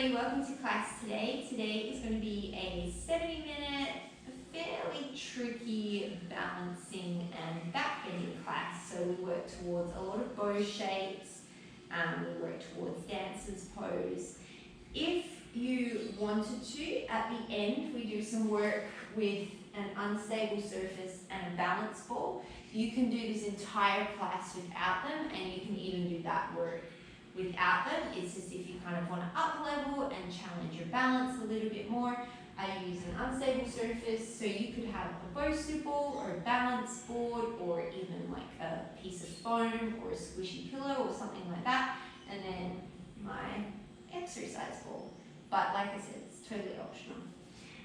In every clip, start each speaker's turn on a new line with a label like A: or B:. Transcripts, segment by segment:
A: everybody, welcome to class today. Today is going to be a 70-minute, fairly tricky balancing and back bending class. So we work towards a lot of bow shapes, we work towards dancer's pose. If you wanted to, at the end we do some work with an unstable surface and a balance ball. You can do this entire class without them, and you can even do that work without them. It's just if you kind of want to up level and challenge your balance a little bit more. I use an unstable surface, so you could have a bow ball or a balance board, or even like a piece of foam or a squishy pillow or something like that, and then my exercise ball. But like I said, it's totally optional.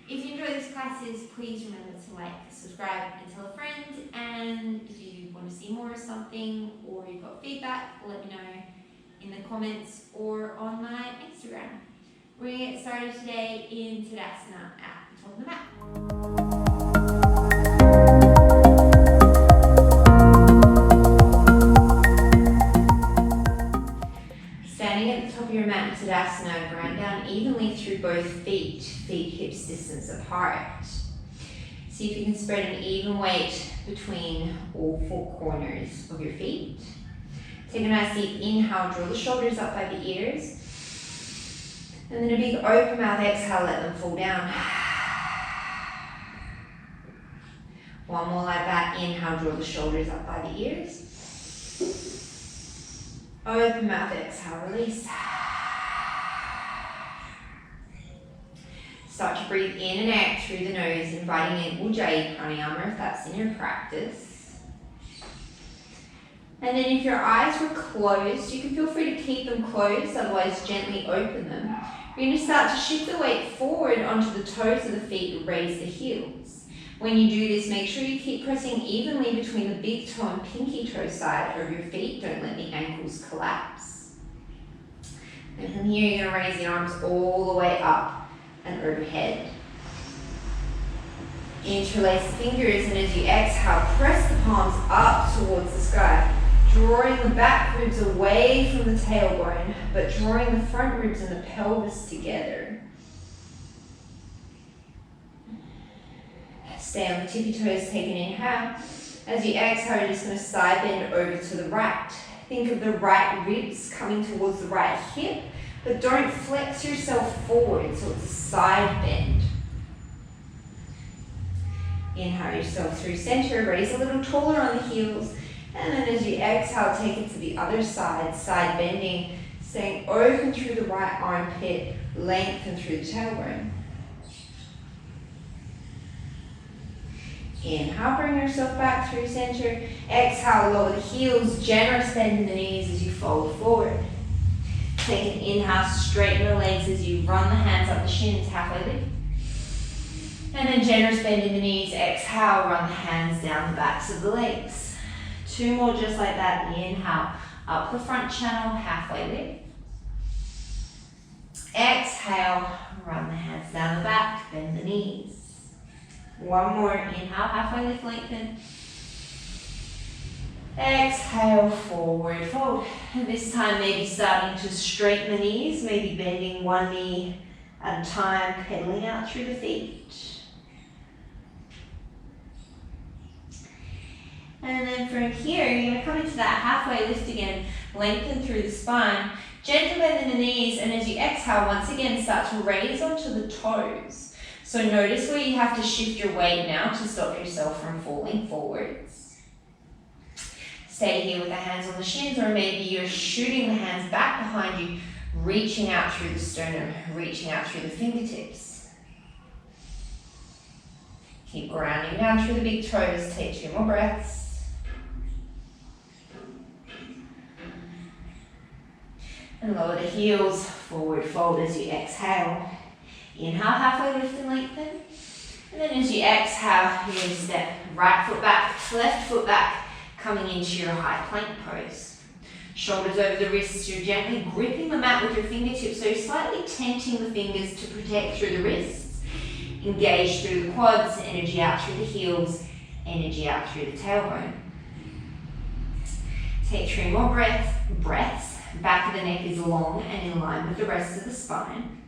A: If you enjoy these classes, please remember to like, subscribe, and tell a friend. And if you want to see more of something or you've got feedback, let me know in the comments or on my Instagram. We're going to get started today in Tadasana at the top of the mat. Standing at the top of your mat in Tadasana, ground down evenly through both feet, hips distance apart. See if you can spread an even weight between all four corners of your feet. Take a nice deep inhale, draw the shoulders up by the ears. And then a big open mouth exhale, let them fall down. One more like that, inhale, draw the shoulders up by the ears. Open mouth exhale, release. Start to breathe in and out through the nose, inviting in Ujjayi Pranayama if that's in your practice. And then if your eyes were closed, you can feel free to keep them closed, otherwise gently open them. You're going to start to shift the weight forward onto the toes of the feet and raise the heels. When you do this, make sure you keep pressing evenly between the big toe and pinky toe side of your feet. Don't let the ankles collapse. And from here, you're going to raise the arms all the way up and overhead. Interlace the fingers, and as you exhale, press the palms up towards the sky, drawing the back ribs away from the tailbone, but drawing the front ribs and the pelvis together. Stay on the tippy toes, take an inhale. As you exhale, you're just going to side bend over to the right. Think of the right ribs coming towards the right hip, but don't flex yourself forward, so it's a side bend. Inhale yourself through center, raise a little taller on the heels, and then as you exhale, take it to the other side, side bending, staying open through the right armpit, lengthen through the tailbone. Inhale, bring yourself back through center. Exhale, lower the heels, generous bend in the knees as you fold forward. Take an inhale, straighten the legs as you run the hands up the shins, halfway lift. And then generous bend in the knees, exhale, run the hands down the backs of the legs. Two more just like that. Inhale, up the front channel, halfway lift. Exhale, run the hands down the back, bend the knees. One more, inhale, halfway lift, lengthen. Exhale, forward fold. And this time maybe starting to straighten the knees, maybe bending one knee at a time, pedaling out through the feet. And then from here, you're going to come into that halfway lift again, lengthen through the spine, gentle bend in the knees, and as you exhale, once again, start to raise onto the toes. So notice where you have to shift your weight now to stop yourself from falling forwards. Stay here with the hands on the shins, or maybe you're shooting the hands back behind you, reaching out through the sternum, reaching out through the fingertips. Keep grounding down through the big toes, take 2 more breaths. And lower the heels, forward fold as you exhale. Inhale, halfway lift and lengthen. And then as you exhale, you're going to step right foot back, left foot back, coming into your high plank pose. Shoulders over the wrists, you're gently gripping the mat with your fingertips, so you're slightly tenting the fingers to protect through the wrists. Engage through the quads, energy out through the heels, energy out through the tailbone. Take 3 more breaths. Back of the neck is long and in line with the rest of the spine.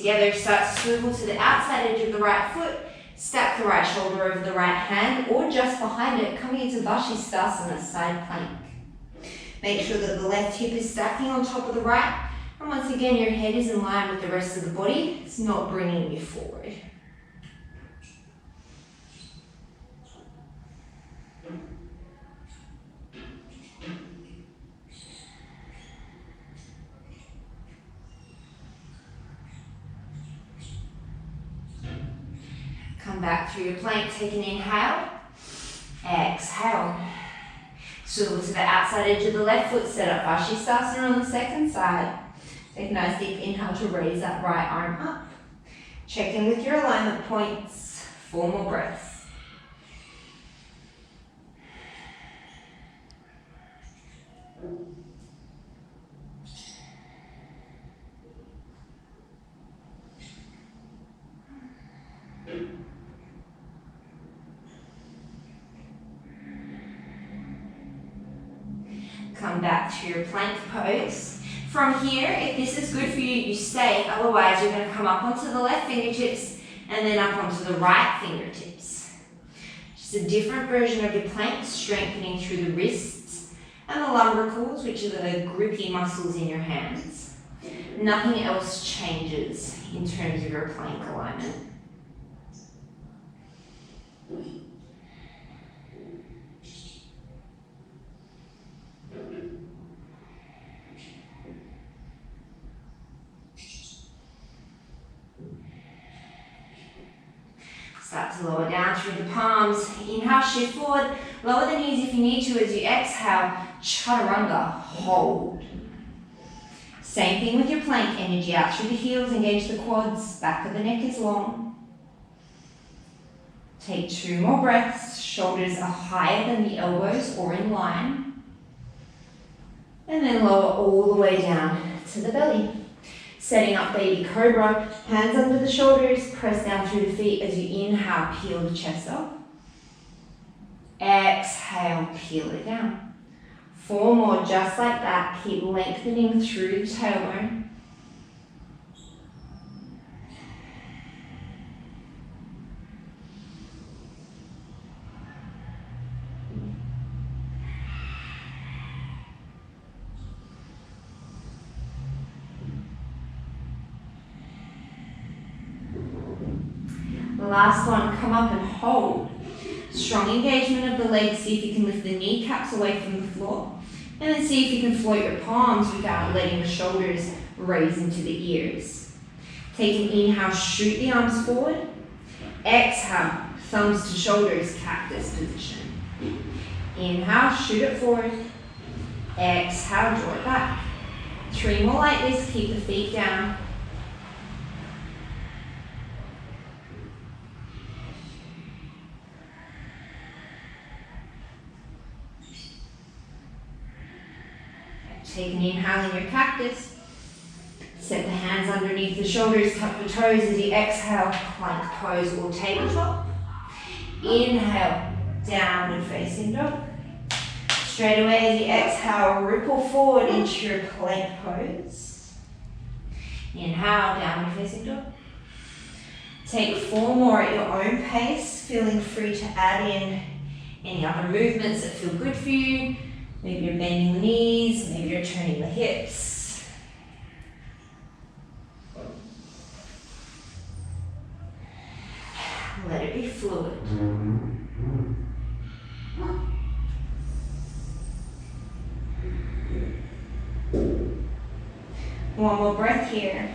A: together, start to swivel to the outside edge of the right foot, stack the right shoulder over the right hand, or just behind it, coming into Vashisthasana, side plank. Make sure that the left hip is stacking on top of the right, and once again, your head is in line with the rest of the body. It's not bringing you forward. Come back through your plank, take an inhale, exhale. Swivel to the outside edge of the left foot, set up Vashisthasana on the second side. Take a nice deep inhale to raise that right arm up. Check in with your alignment points. 4 more breaths. Come back to your plank pose. From here, if this is good for you, you stay. Otherwise, you're going to come up onto the left fingertips and then up onto the right fingertips. Just a different version of your plank, strengthening through the wrists and the lumbricals, which are the grippy muscles in your hands. Nothing else changes in terms of your plank alignment. Start to lower down through the palms. Inhale, shift forward. Lower the knees if you need to as you exhale. Chaturanga, hold. Same thing with your plank. Energy out through the heels, engage the quads. Back of the neck is long. Take 2 more breaths. Shoulders are higher than the elbows or in line. And then lower all the way down to the belly. Setting up baby cobra, hands under the shoulders, press down through the feet as you inhale, peel the chest up. Exhale, peel it down. 4 more, just like that. Keep lengthening through the tailbone. Last one, come up and hold. Strong engagement of the legs. See if you can lift the kneecaps away from the floor. And then see if you can float your palms without letting the shoulders raise into the ears. Take an inhale, shoot the arms forward. Exhale, thumbs to shoulders, cactus position. Inhale, shoot it forward. Exhale, draw it back. 3 more like this, keep the feet down. Take an inhale in your cactus. Set the hands underneath the shoulders, tuck the toes as you exhale, plank pose or tabletop. Inhale, downward facing dog. Straight away as you exhale, ripple forward into your plank pose. Inhale, downward facing dog. Take 4 more at your own pace, feeling free to add in any other movements that feel good for you. Maybe you're bending the knees, maybe you're turning the hips. Let it be fluid. One more breath here.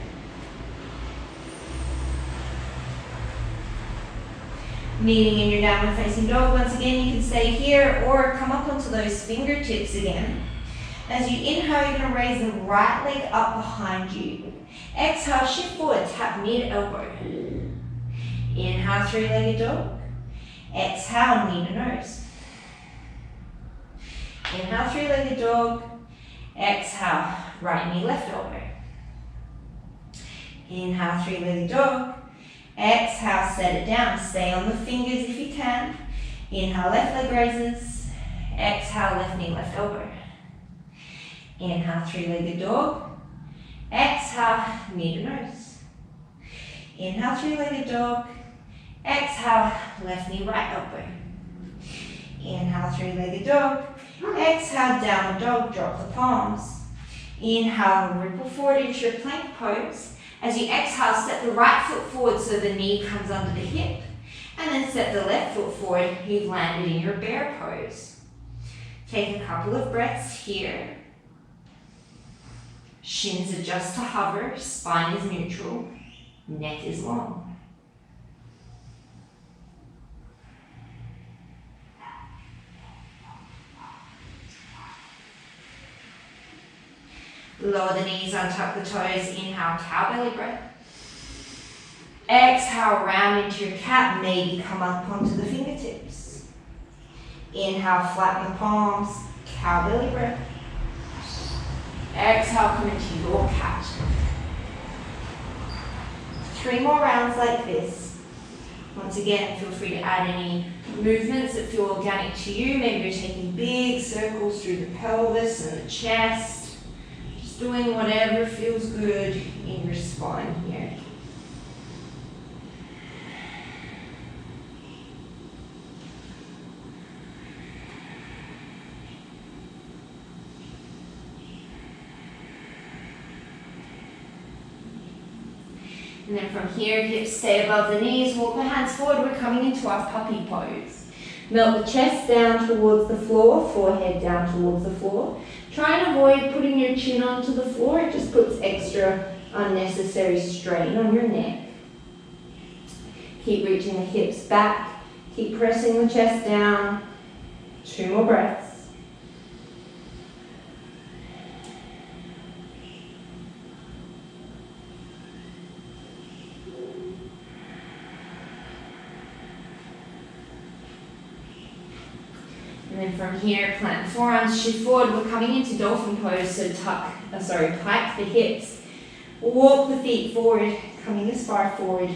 A: Meeting in your downward facing dog. Once again, you can stay here or come up onto those fingertips again. As you inhale, you're going to raise the right leg up behind you. Exhale, shift forward, tap mid-elbow. Inhale, 3-legged dog. Exhale, knee to nose. Inhale, 3-legged dog. Exhale, right knee, left elbow. Inhale, 3-legged dog. Exhale, set it down. Stay on the fingers if you can. Inhale, left leg raises. Exhale, left knee, left elbow. Inhale, 3-legged dog. Exhale, knee to nose. Inhale, three-legged dog. Exhale, left knee, right elbow. Inhale, three-legged dog. Exhale, downward dog, drop the palms. Inhale, ripple forward into your plank pose. As you exhale, step the right foot forward so the knee comes under the hip. And then step the left foot forward, you've landed in your bear pose. Take a couple of breaths here. Shins adjust to hover, spine is neutral, neck is long. Lower the knees, untuck the toes, inhale, cow belly breath. Exhale, round into your cat, maybe come up onto the fingertips. Inhale, flatten the palms, cow belly breath. Exhale, come into your cat. 3 more rounds like this. Once again, feel free to add any movements that feel organic to you. Maybe you're taking big circles through the pelvis and the chest. Just doing whatever feels good in your spine here. And then from here, hips stay above the knees, walk the hands forward, we're coming into our puppy pose. Melt the chest down towards the floor, forehead down towards the floor. Try and avoid putting your chin onto the floor, it just puts extra unnecessary strain on your neck. Keep reaching the hips back, keep pressing the chest down. 2 more breaths. And then from here, plant the forearms, shift forward. We're coming into Dolphin Pose, so pike the hips. Walk the feet forward, coming as far forward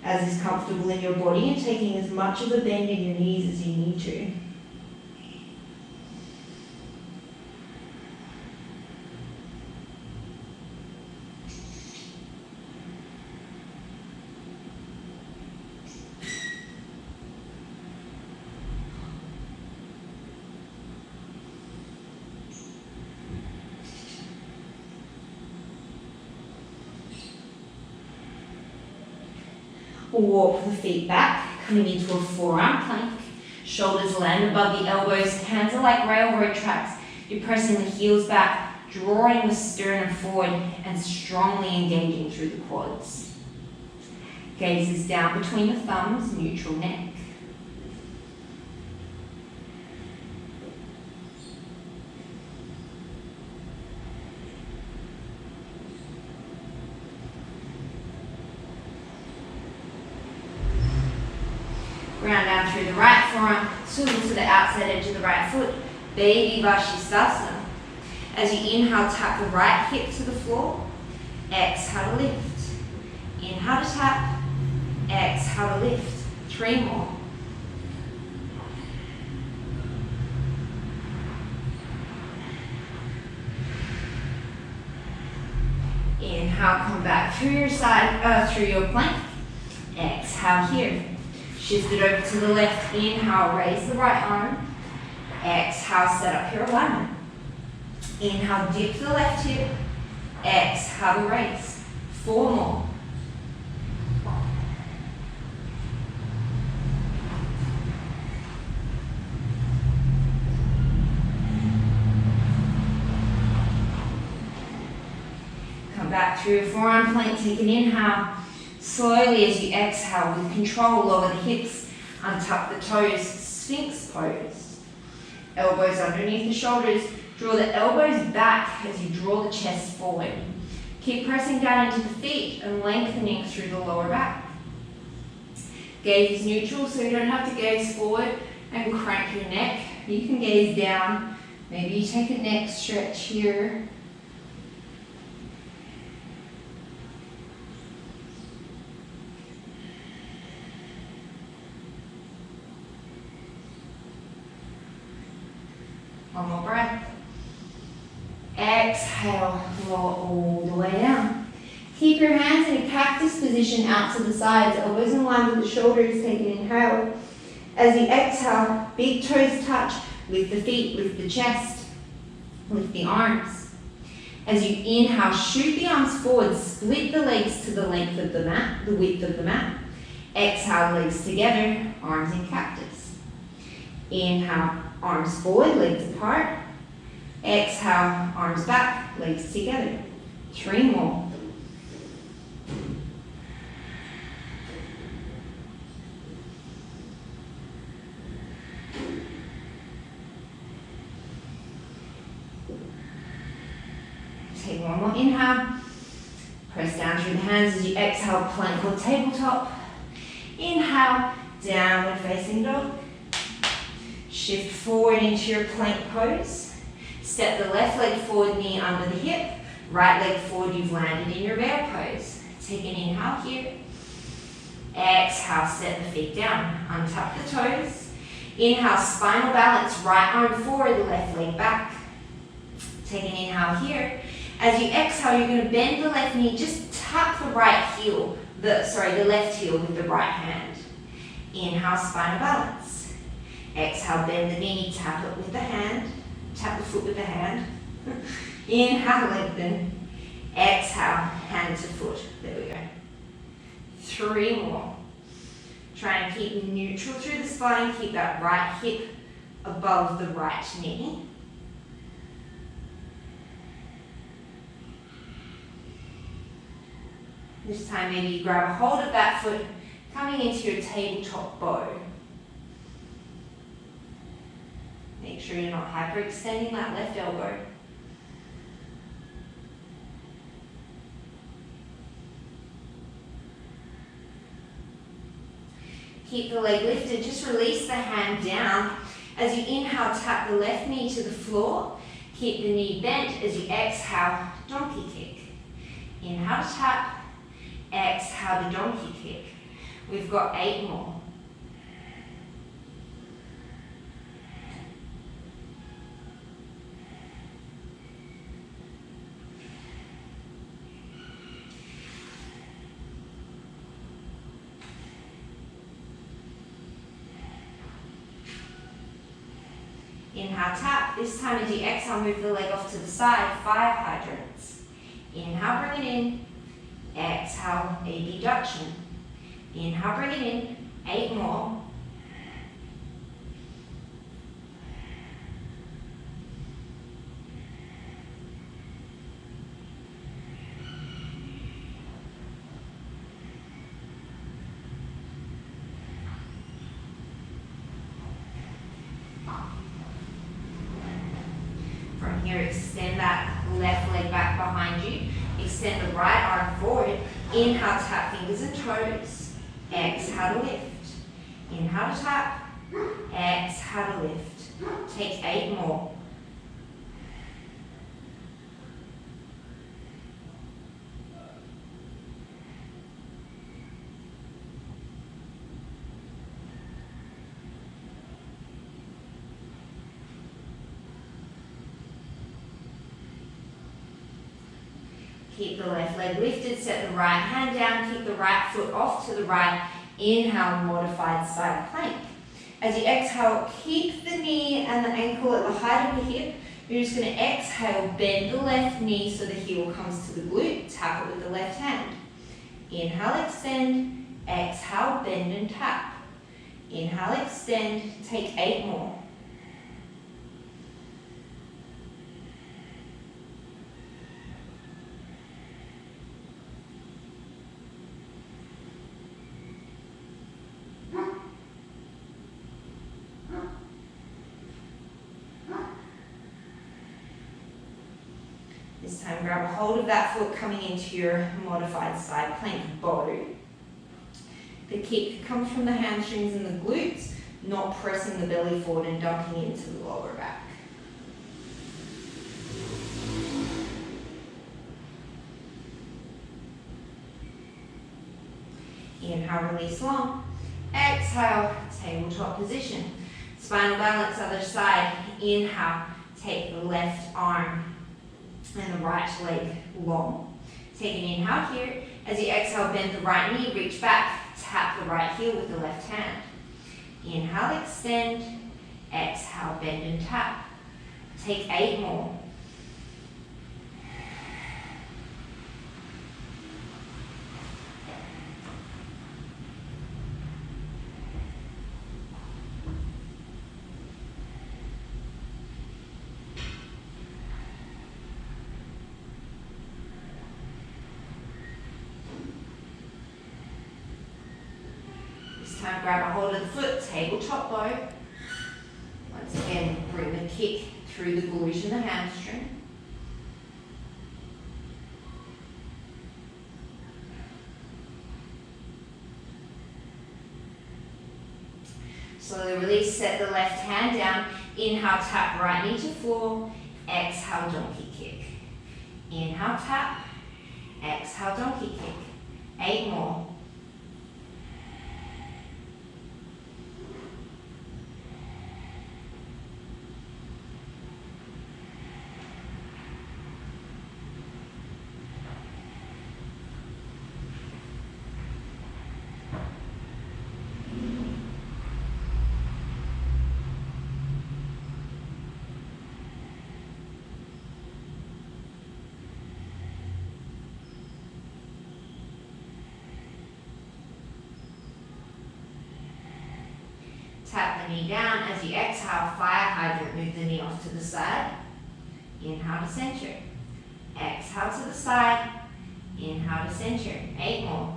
A: as is comfortable in your body and taking as much of a bend in your knees as you need to. Walk the feet back, coming into a forearm plank. Shoulders land above the elbows, hands are like railroad tracks. You're pressing the heels back, drawing the sternum forward and strongly engaging through the quads. Gaze is down between the thumbs, neutral neck. Ground down through the right forearm, swivel to the outside edge of the right foot, baby Vashisthasana. As you inhale, tap the right hip to the floor, exhale to lift. Inhale to tap, exhale to lift. 3 more. Inhale, come back through your side, through your plank. Exhale here. Shift it over to the left. Inhale, raise the right arm. Exhale, set up your alignment. Inhale, dip the left hip. Exhale to raise. 4 more. Come back through your forearm plank. Take an inhale. Slowly as you exhale, with control, lower the hips, untuck the toes, Sphinx pose. Elbows underneath the shoulders, draw the elbows back as you draw the chest forward. Keep pressing down into the feet and lengthening through the lower back. Gaze is neutral, so you don't have to gaze forward and crank your neck. You can gaze down. Maybe you take a neck stretch here. One more breath. Exhale, lower all the way down. Keep your hands in a cactus position out to the sides, elbows in line with the shoulders. Take an inhale. As you exhale, big toes touch, lift the feet, lift the chest, lift the arms. As you inhale, shoot the arms forward, split the legs to the length of the mat, the width of the mat. Exhale, legs together, arms in cactus. Inhale, arms forward, legs apart. Exhale, arms back, legs together. 3 more. Take one more inhale. Press down through the hands as you exhale, plank or tabletop. Inhale, downward facing dog. Shift forward into your plank pose. Step the left leg forward, knee under the hip. Right leg forward, you've landed in your bear pose. Take an inhale here. Exhale, step the feet down. Untuck the toes. Inhale, spinal balance, right arm forward, left leg back. Take an inhale here. As you exhale, you're going to bend the left knee, just tap the right heel, the left heel with the right hand. Inhale, spinal balance. Exhale, bend the knee, tap it with the hand, tap the foot with the hand. Inhale, lengthen. Exhale, hand to foot. There we go. 3 more. Try and keep neutral through the spine, keep that right hip above the right knee. This time maybe you grab a hold of that foot coming into your tabletop bow. Make sure you're not hyperextending that left elbow. Keep the leg lifted, just release the hand down. As you inhale, tap the left knee to the floor. Keep the knee bent as you exhale, donkey kick. Inhale to tap. Exhale to donkey kick. We've got 8 more. Inhale, tap. This time as you exhale, move the leg off to the side, 5 hydrants. Inhale, bring it in. Exhale, abduction. Inhale, bring it in. 8 more. From here, extend that left leg back behind you. Extend the right arm forward. Inhale, tap fingers and toes. Exhale to lift. Inhale to tap. Exhale to lift. Take 8 more. Keep the left leg lifted, set the right hand down, keep the right foot off to the right. Inhale, modified side plank. As you exhale, keep the knee and the ankle at the height of the hip. You're just going to exhale, bend the left knee so the heel comes to the glute. Tap it with the left hand. Inhale, extend. Exhale, bend and tap. Inhale, extend. Take 8 more. This time, grab a hold of that foot coming into your modified side plank bow. The kick comes from the hamstrings and the glutes, not pressing the belly forward and dumping into the lower back. Inhale, release long. Exhale, tabletop position. Spinal balance, other side. Inhale, take the left arm and the right leg long. Take an inhale here. As you exhale, bend the right knee, reach back, tap the right heel with the left hand. Inhale, extend. Exhale, bend and tap. Take 8 more. Time, grab a hold of the foot, tabletop bow. Once again, bring the kick through the glute and the hamstring. Slowly release, set the left hand down. Inhale, tap right knee to floor. Exhale, donkey kick. Inhale, tap. Exhale, donkey kick. 8 more. Tap the knee down. As you exhale, fire hydrant, move the knee off to the side. Inhale to center. Exhale to the side. Inhale to center. 8 more.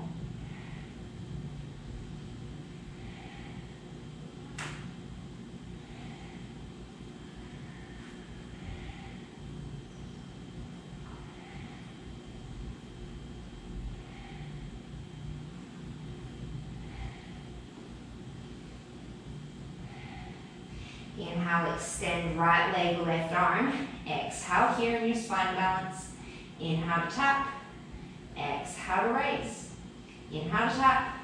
A: Inhale, extend right leg, left arm. Exhale here in your spine balance. Inhale to tap. Exhale to raise. Inhale to tap.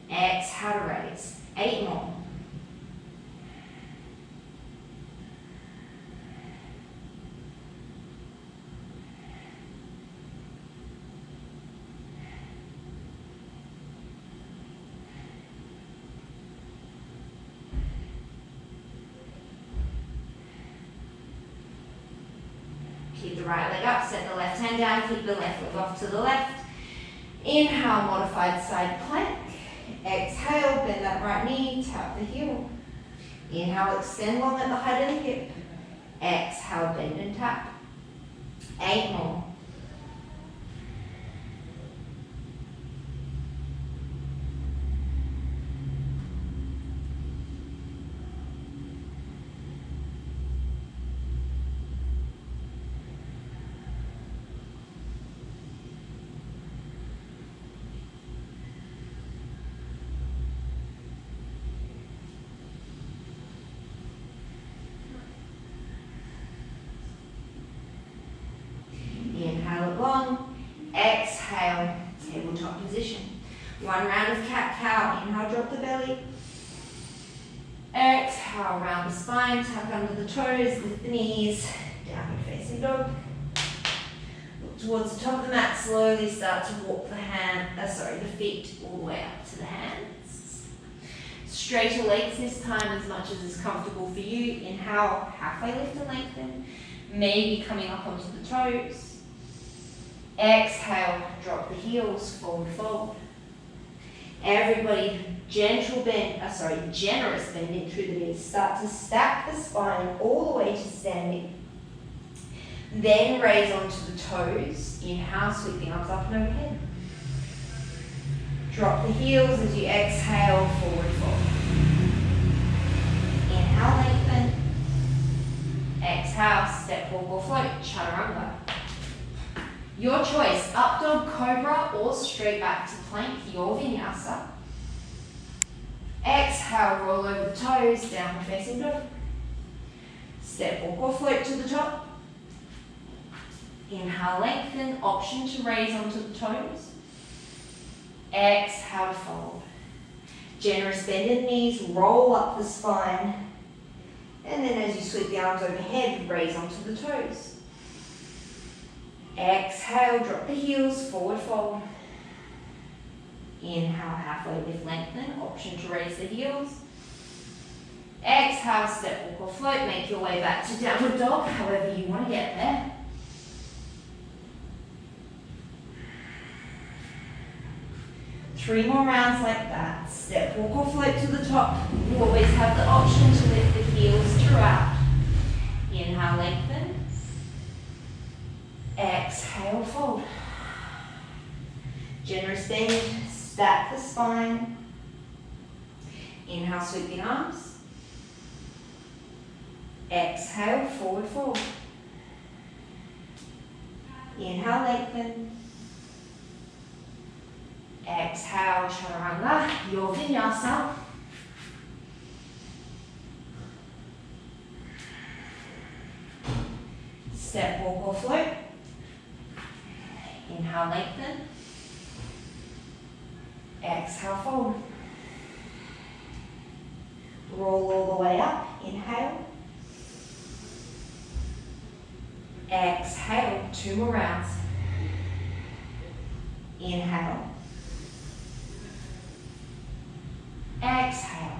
A: Exhale to raise. 8 more. Keep the right leg up, set the left hand down, keep the left leg off to the left. Inhale, modified side plank. Exhale, bend that right knee, tap the heel. Inhale, extend long at the height of the hip. Exhale, bend and tap. 8 more. Inhale long, exhale, tabletop position. 1 round of cat-cow. Inhale, drop the belly. Exhale, round the spine, tuck under the toes, lift the knees, downward facing dog. Look towards the top of the mat, slowly start to walk the feet all the way up to the hands. Straighter legs this time as much as is comfortable for you. Inhale, halfway lift and lengthen, maybe coming up onto the toes. Exhale, drop the heels, forward fold. Everybody, generous bending through the knees. Start to stack the spine all the way to standing. Then raise onto the toes. Inhale, sweep the arms up and overhead. Drop the heels as you exhale, forward fold. Inhale, lengthen. Exhale, step, walk or float, chaturanga. Your choice, up dog, cobra, or straight back to plank, your vinyasa. Exhale, roll over the toes, downward facing dog. Step, walk or float to the top. Inhale, lengthen, option to raise onto the toes. Exhale to fold. Generous bend in the knees, roll up the spine. And then as you sweep the arms overhead, raise onto the toes. Exhale, drop the heels, forward fold. Inhale, halfway lift, lengthen. Option to raise the heels. Exhale, step, walk or float. Make your way back to downward dog, however you want to get there. Three more rounds like that. Step, walk or float to the top. You always have the option to lift the heels throughout. Inhale, lengthen. Exhale, fold. Generous bend, stack the spine. Inhale, sweep the arms. Exhale, forward fold. Inhale, lengthen. Exhale, chaturanga, your vinyasa. Step, walk or float. Inhale, lengthen. Exhale, fold. Roll all the way up. Inhale. Exhale. 2 more rounds. Inhale. Exhale.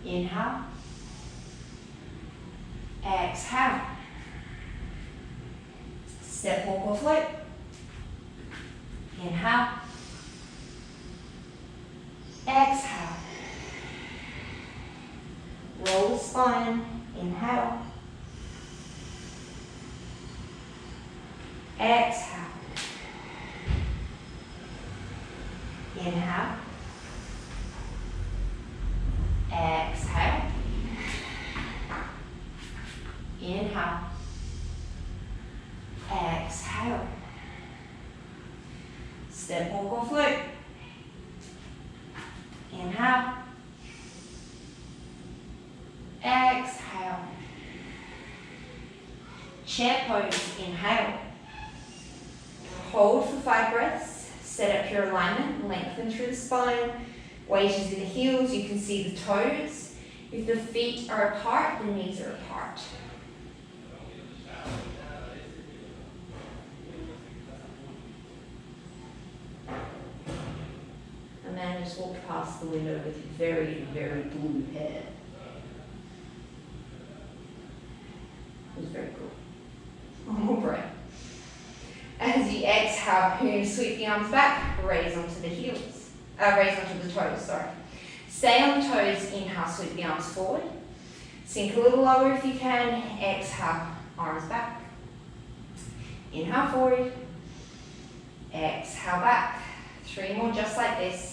A: Inhale. Exhale. Step, walk or float. Inhale. Exhale. Roll the spine. Inhale. Exhale. Inhale. Exhale. Inhale. Exhale. Step, walk or float. Inhale. Exhale. Chair pose. Inhale. Hold for 5 breaths. Set up your alignment. Lengthen through the spine. Weight is in the heels. You can see the toes. If the feet are apart, the knees are apart. A man just walked past the window with very, very blue hair. It was very cool. One more breath. As you exhale, you're going to sweep the arms back, raise onto the heels. Raise onto the toes, sorry. Stay on the toes, inhale, sweep the arms forward. Sink a little lower if you can. Exhale, arms back. Inhale, forward. Exhale, back. 3 more just like this.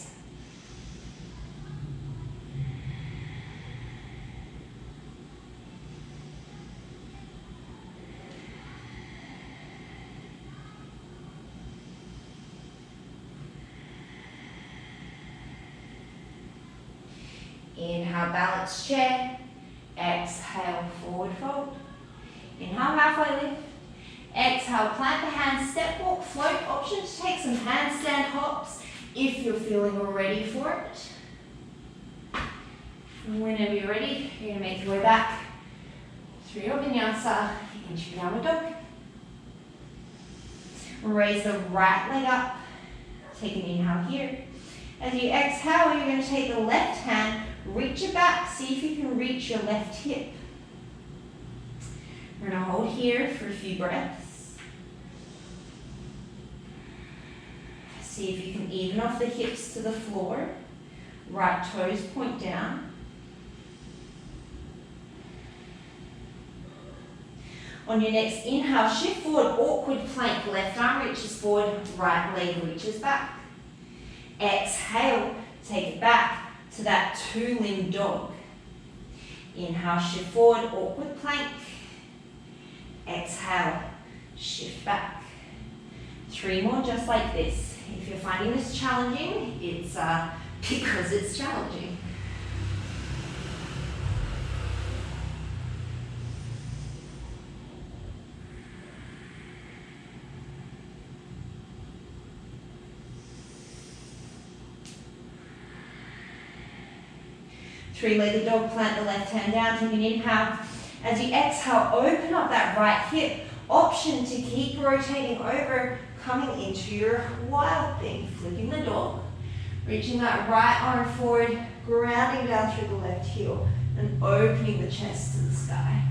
A: Inhale, balance chair. Exhale, forward fold. Inhale, halfway lift. Exhale, plant the hands, step, walk, float. Option to take some handstand hops if you're feeling ready for it. And whenever you're ready, you're going to make your way back through your vinyasa into your downward dog. Raise the right leg up. Take an inhale here. As you exhale, you're going to take the left hand, reach it back, see if you can reach your left hip. We're going to hold here for a few breaths. See if you can even off the hips to the floor. Right toes point down. On your next inhale, shift forward, awkward plank. Left arm reaches forward, right leg reaches back. Exhale, take it back to that 2-limb dog. Inhale, shift forward, awkward plank. Exhale, shift back. 3 more just like this. If you're finding this challenging, it's because it's challenging. Three-legged dog, plant the left hand down, take an inhale.
B: As you exhale, open up that right hip. Option to keep rotating over, coming into your wild thing, flipping the dog. Reaching that right arm forward, grounding down through the left heel, and opening the chest to the sky.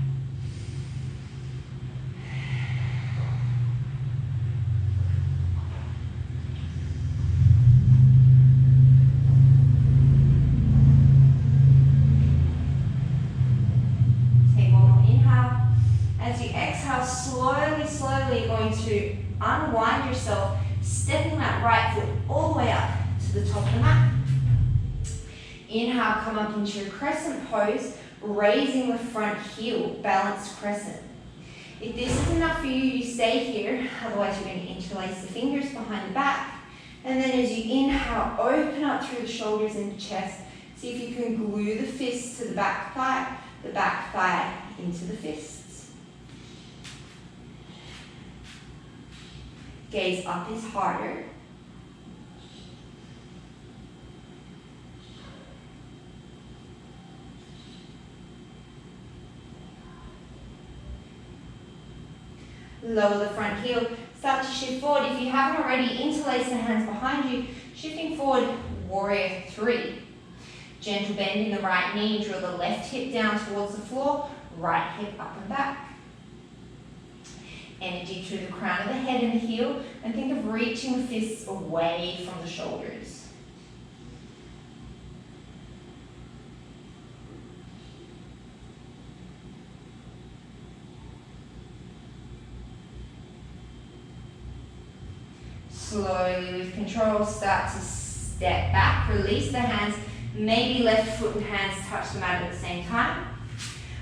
B: Take one more inhale. As you exhale, slowly going to unwind yourself, stepping that right foot all the way up to the top of the mat. Inhale, come up into your crescent pose, raising the front heel, balanced crescent. If this is enough for you, you stay here, otherwise you're going to interlace the fingers behind the back. And then as you inhale, open up through the shoulders and the chest. See if you can glue the fists to the back thigh into the fists. Gaze up is harder. Lower the front heel, start to shift forward. If you haven't already, interlace the hands behind you, shifting forward, warrior 3. Gentle bend in the right knee, draw the left hip down towards the floor, right hip up and back. Energy through the crown of the head and the heel, and think of reaching the fists away from the shoulders. Slowly, with control, start to step back, release the hands, maybe left foot and hands touch the mat at the same time.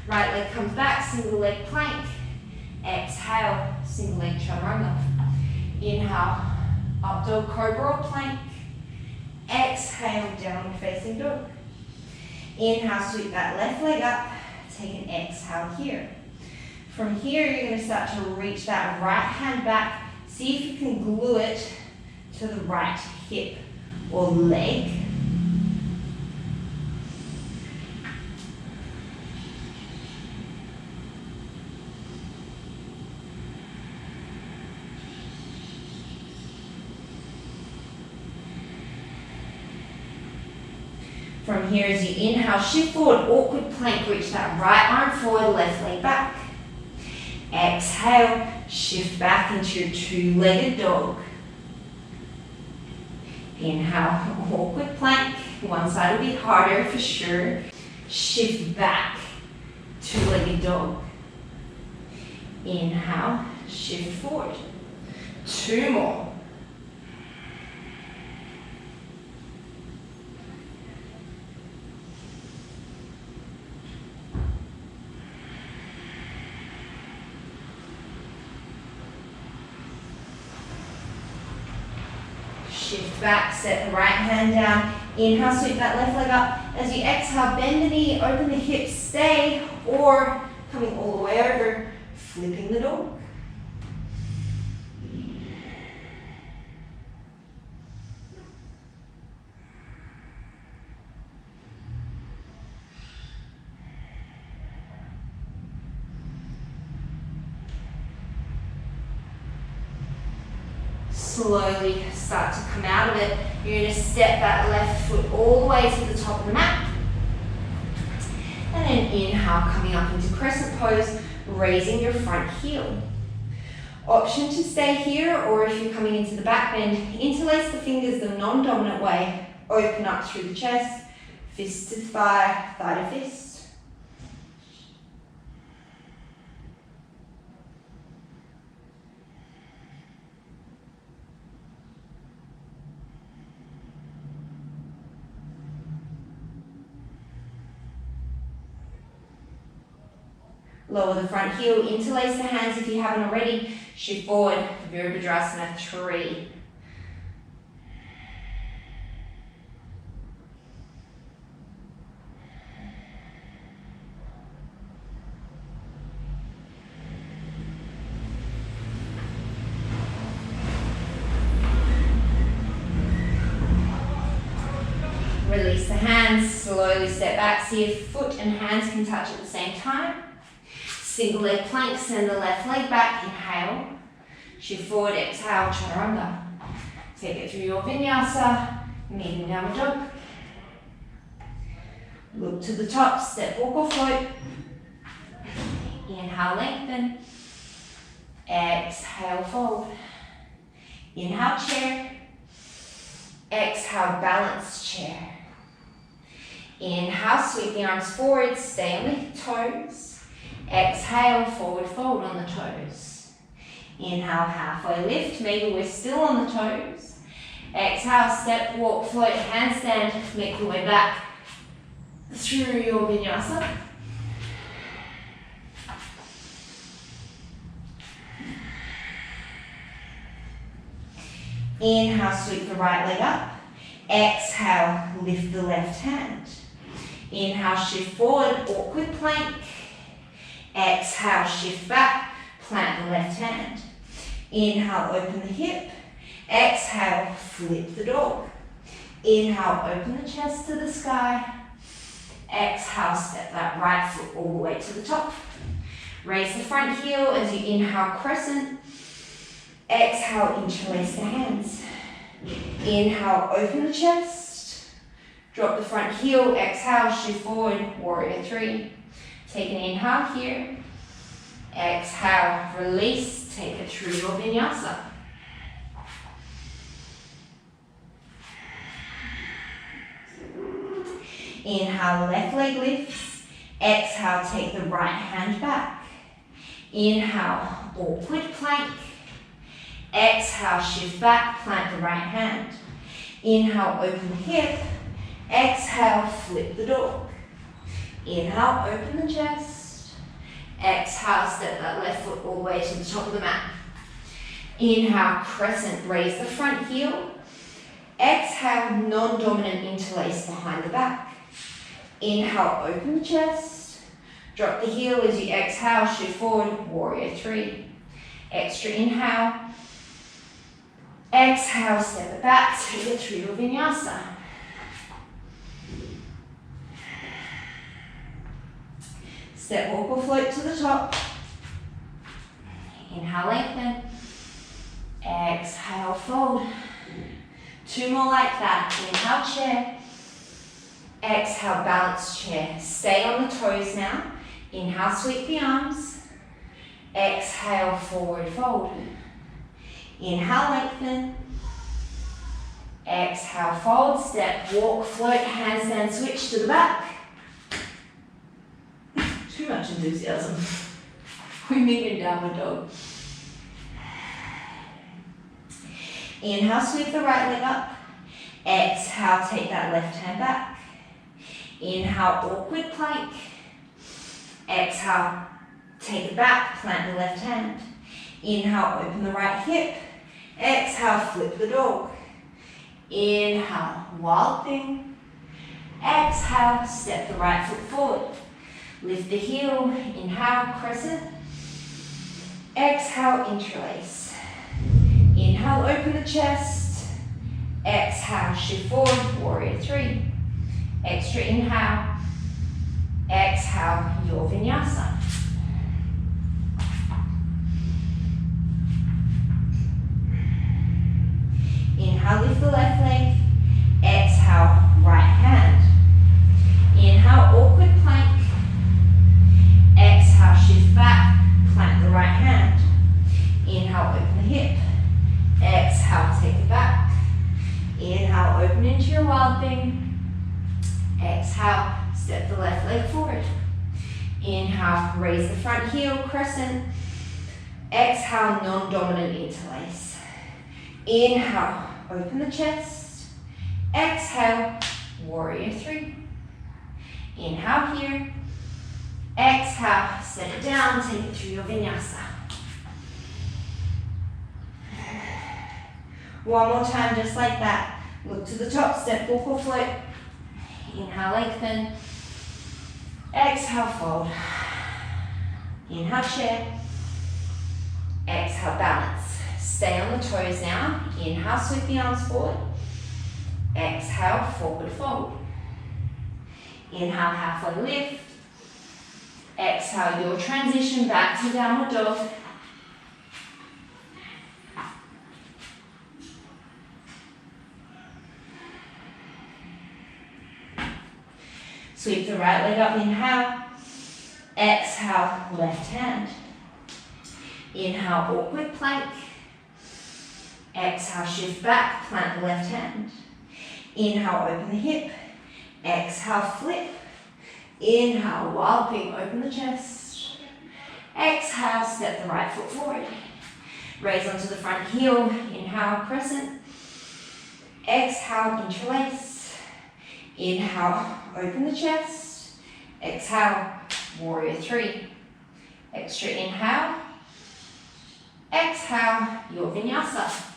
B: Right leg comes back, single leg plank. Exhale, single leg chaturanga. Inhale, up dog cobra or plank. Exhale, downward facing dog. Inhale, sweep that left leg up, take an exhale here. From here, you're going to start to reach that right hand back. See if you can glue it to the right hip or leg. From here, as you inhale, shift forward, awkward plank, reach that right arm forward, left leg back. Exhale, shift back into your two-legged dog. Inhale, awkward plank. One side will be harder for sure. Shift back, two-legged dog. Inhale, shift forward. Two more. Shift back, set the right hand down. Inhale, sweep that left leg up. As you exhale, bend the knee, open the hips, stay, or coming all the way over, flipping the dog. Slowly start to come out of it. You're going to step that left foot all the way to the top of the mat. And then inhale, coming up into Crescent Pose, raising your front heel. Option to stay here, or if you're coming into the back bend, interlace the fingers the non-dominant way. Open up through the chest, fist to thigh, thigh to fist. Lower the front heel, interlace the hands if you haven't already. Shift forward, Virabhadrasana 3. Release the hands, slowly step back. See if foot and hands can touch at the same time. Single leg plank, send the left leg back, inhale. Shift forward, exhale, chaturanga. Take it through your vinyasa, medium downward dog. Look to the top, step, walk or float. Inhale, lengthen. Exhale, fold. Inhale, chair. Exhale, balanced chair. Inhale, sweep the arms forward, stay on the toes. Exhale, forward fold on the toes. Inhale, halfway lift, maybe we're still on the toes. Exhale, step, walk, float, handstand, make your way back through your vinyasa. Inhale, sweep the right leg up. Exhale, lift the left hand. Inhale, shift forward, awkward plank. Exhale, shift back, plant the left hand. Inhale, open the hip. Exhale, flip the dog. Inhale, open the chest to the sky. Exhale, step that right foot all the way to the top. Raise the front heel as you inhale, crescent. Exhale, interlace the hands. Inhale, open the chest. Drop the front heel, exhale, shift forward, warrior three. Take an inhale here. Exhale, release, take it through your vinyasa. Inhale, left leg lifts. Exhale, take the right hand back. Inhale, awkward plank. Exhale, shift back, plant the right hand. Inhale, open the hip. Exhale, flip the dog. Inhale, open the chest. Exhale, step that left foot all the way to the top of the mat. Inhale, crescent, raise the front heel. Exhale, non-dominant interlace behind the back. Inhale, open the chest. Drop the heel as you exhale, shift forward, warrior three. Extra inhale. Exhale, step it back, take it through your vinyasa. Step, walk or float to the top. Inhale, lengthen. Exhale, fold. Two more like that. Inhale, chair. Exhale, balanced chair. Stay on the toes now. Inhale, sweep the arms. Exhale, forward fold. Inhale, lengthen. Exhale, fold. Step, walk, float, handstand, switch to the back. Too much enthusiasm. We meet in downward dog. Inhale, sweep the right leg up. Exhale, take that left hand back. Inhale, awkward plank. Exhale, take it back, plant the left hand. Inhale, open the right hip. Exhale, flip the dog. Inhale, wild thing. Exhale, step the right foot forward. Lift the heel, inhale, crescent. Exhale, interlace. Inhale, open the chest. Exhale, shift forward, warrior three. Extra inhale. Exhale, your vinyasa. Inhale, lift the left leg. Exhale, right hand. Inhale, awkward plank. Exhale, shift back, plant the right hand. Inhale, open the hip. Exhale, take it back. Inhale, open into your wild thing. Exhale, step the left leg forward. Inhale, raise the front heel, crescent. Exhale, non-dominant interlace. Inhale, open the chest. Exhale, warrior three. Inhale here. Exhale, set it down, take it through your vinyasa. One more time, just like that. Look to the top, step, walk or float. Inhale, lengthen. Exhale, fold. Inhale, chair. Exhale, balance. Stay on the toes now. Inhale, sweep the arms forward. Exhale, forward fold. Inhale, halfway lift. Exhale your transition back to downward dog. Sweep the right leg up, inhale. Exhale, left hand. Inhale, awkward plank. Exhale, shift back, plant the left hand. Inhale, open the hip. Exhale, flip. Inhale, wild pig, open the chest. Exhale, step the right foot forward. Raise onto the front heel. Inhale, crescent. Exhale, interlace. Inhale, open the chest. Exhale, warrior three. Extra inhale. Exhale, your vinyasa.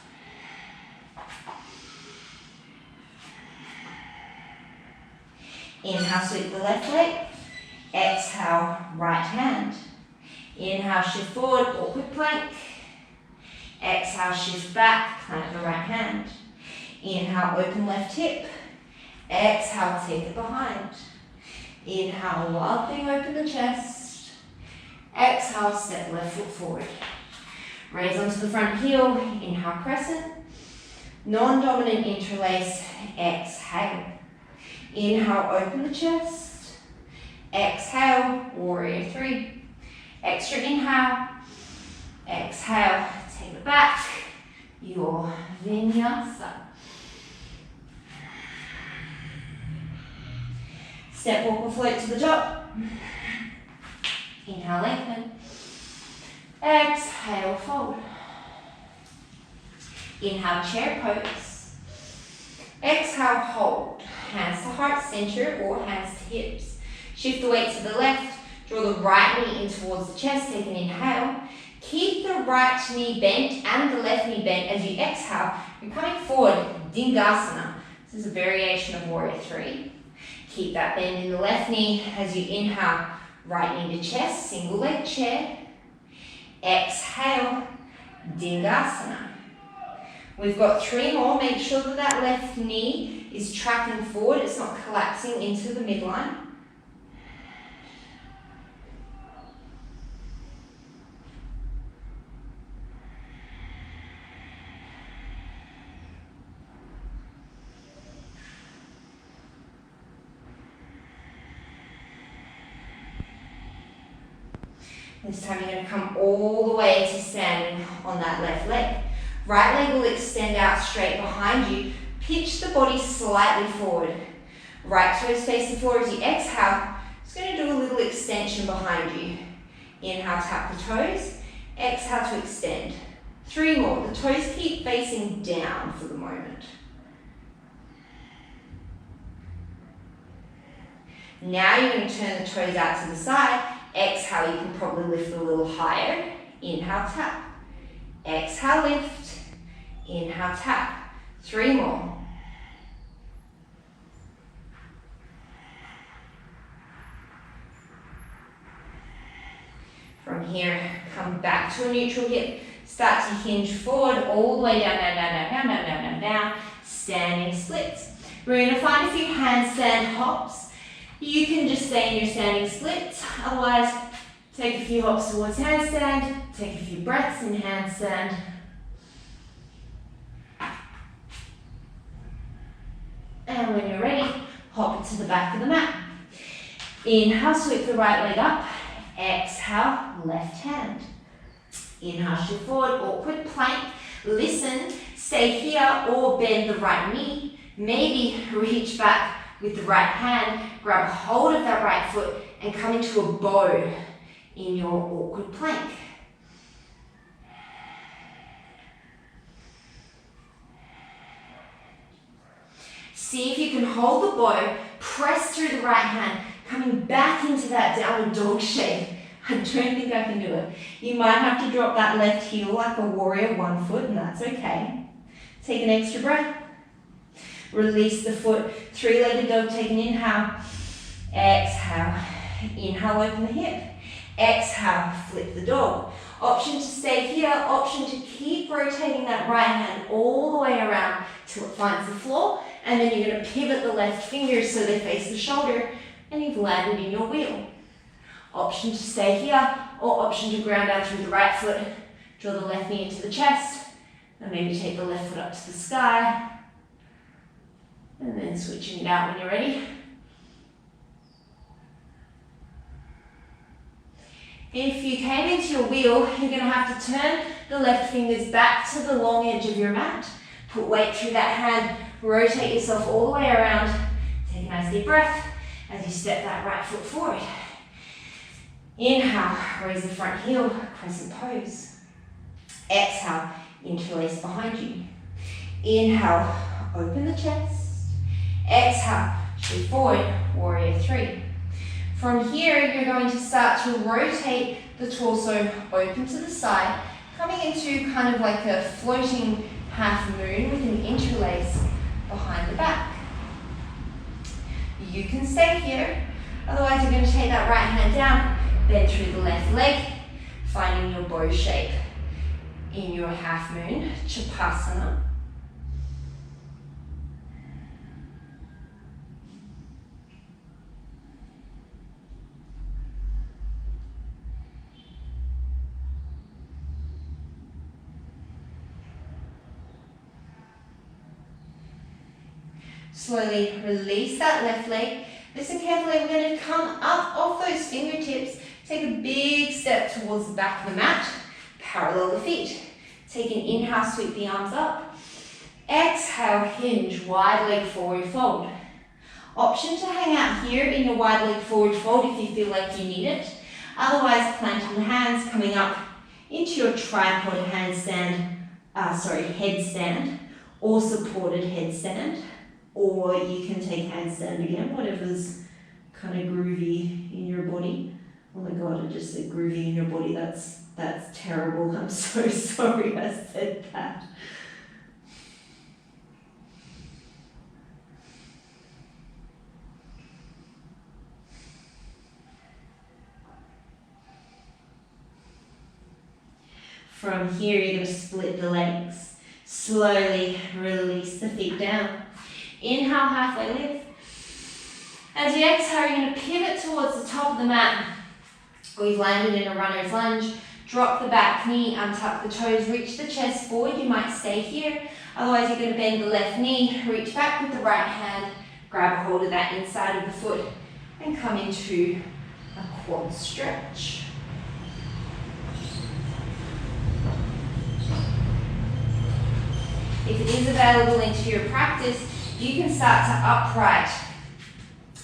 B: Inhale, sweep the left leg. Exhale, right hand. Inhale, shift forward, awkward plank. Exhale, shift back, plant the right hand. Inhale, open left hip. Exhale, take it behind. Inhale, wild thing, open the chest. Exhale, step left foot forward. Raise onto the front heel. Inhale, crescent. Non-dominant interlace. Exhale. Inhale, open the chest. Exhale, warrior three. Extra inhale. Exhale, take it back. Your vinyasa. Step, walk, or float to the top. Inhale, lengthen. Exhale, fold. Inhale, chair pose. Exhale, hold. Hands to heart center or hands to hips. Shift the weight to the left. Draw the right knee in towards the chest. Take an inhale. Keep the right knee bent and the left knee bent as you exhale. You're coming forward, Dingasana. This is a variation of warrior three. Keep that bend in the left knee as you inhale. Right knee to chest, single leg chair. Exhale, Dingasana. We've got three more. Make sure that that left knee is tracking forward. It's not collapsing into the midline. This time you're going to come all the way to standing on that left leg. Right leg will extend out straight behind you. Pitch the body slightly forward. Right toes facing forward as you exhale. It's going to do a little extension behind you. Inhale, tap the toes. Exhale to extend. Three more. The toes keep facing down for the moment. Now you're going to turn the toes out to the side. Exhale, you can probably lift a little higher. Inhale, tap. Exhale, lift. Inhale, tap. Three more. From here, come back to a neutral hip. Start to hinge forward all the way down, down, down, down, down, down, down, down, down. Standing splits. We're going to find a few handstand hops. You can just stay in your standing splits. Otherwise, take a few hops towards handstand. Take a few breaths in handstand. And when you're ready, hop it to the back of the mat. Inhale, sweep the right leg up. Exhale, left hand. Inhale, shift forward, awkward plank. Listen, stay here or bend the right knee. Maybe reach back with the right hand, grab hold of that right foot and come into a bow in your awkward plank. See if you can hold the bow, press through the right hand, coming back into that downward dog shape. I don't think I can do it. You might have to drop that left heel like a warrior one foot, and that's okay. Take an extra breath. Release the foot, three-legged dog, take an inhale. Exhale. Inhale, open the hip. Exhale, flip the dog. Option to stay here, option to keep rotating that right hand all the way around till it finds the floor, and then you're going to pivot the left fingers so they face the shoulder, and you've landed in your wheel. Option to stay here, or option to ground out through the right foot. Draw the left knee into the chest, and maybe take the left foot up to the sky. And then switching it out when you're ready. If you came into your wheel, you're going to have to turn the left fingers back to the long edge of your mat. Put weight through that hand, rotate yourself all the way around. Take a nice deep breath as you step that right foot forward. Inhale, raise the front heel, Crescent Pose. Exhale, interlace behind you. Inhale, open the chest. Exhale, shift forward, Warrior 3. From here, you're going to start to rotate the torso open to the side, coming into kind of like a floating half moon with an interlace behind the back. You can stay here, otherwise you're going to take that right hand down, bend through the left leg, finding your bow shape in your half moon, Chapasana. Slowly release that left leg. Listen carefully, we're going to come up off those fingertips. Take a big step towards the back of the mat. Parallel the feet. Take an inhale, sweep the arms up. Exhale, hinge, wide leg forward fold. Option to hang out here in your wide leg forward fold if you feel like you need it. Otherwise, planting the hands, coming up into your tripod headstand, or supported headstand. Or you can take handstand again, whatever's kind of groovy in your body. Oh my God, I just said groovy in your body. That's terrible. I'm so sorry I said that. From here, you're going to split the legs. Slowly release the feet down. Inhale, halfway lift. As you exhale, you're going to pivot towards the top of the mat. We've landed in a runner's lunge. Drop the back knee, untuck the toes, reach the chest forward. You might stay here. Otherwise, you're going to bend the left knee, reach back with the right hand, grab a hold of that inside of the foot, and come into a quad stretch. If it is available into your practice, you can start to upright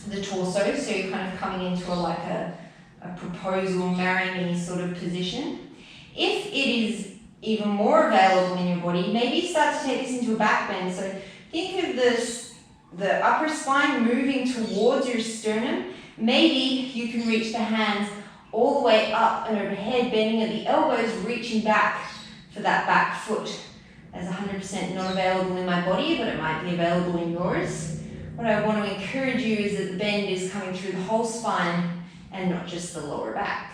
B: the torso, so you're kind of coming into a proposal, marry me sort of position. If it is even more available in your body, maybe start to take this into a back bend. So think of the upper spine moving towards your sternum. Maybe you can reach the hands all the way up and overhead, bending at the elbows, reaching back for that back foot. That's 100% not available in my body, but it might be available in yours. What I want to encourage you is that the bend is coming through the whole spine and not just the lower back.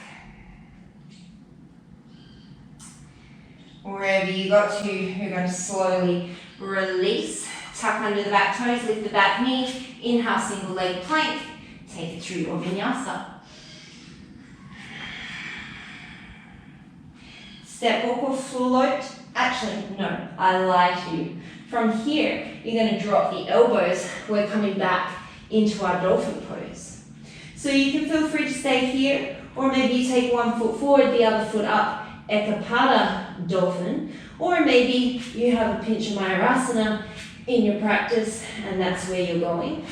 B: Wherever you got to, you're going to slowly release. Tuck under the back toes, lift the back knee. Inhale, single leg plank. Take it through your vinyasa. Step walk or float. Actually, no, I lied to you. From here, you're going to drop the elbows. We're coming back into our Dolphin Pose. So you can feel free to stay here, or maybe you take one foot forward, the other foot up, Ekapada Dolphin, or maybe you have a pinch of Mayurasana in your practice, and that's where you're going.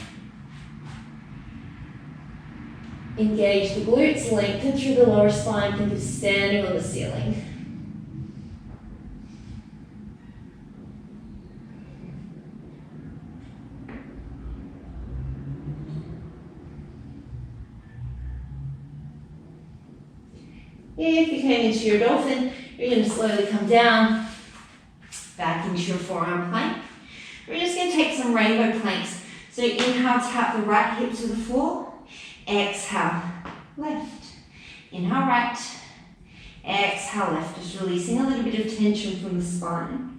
B: Engage the glutes, lengthen through the lower spine, think of standing on the ceiling. If you came into your dolphin, you're going to slowly come down, back into your forearm plank. We're just going to take some rainbow planks. So inhale, tap the right hip to the floor. Exhale, left. Inhale, right. Exhale, left. Just releasing a little bit of tension from the spine.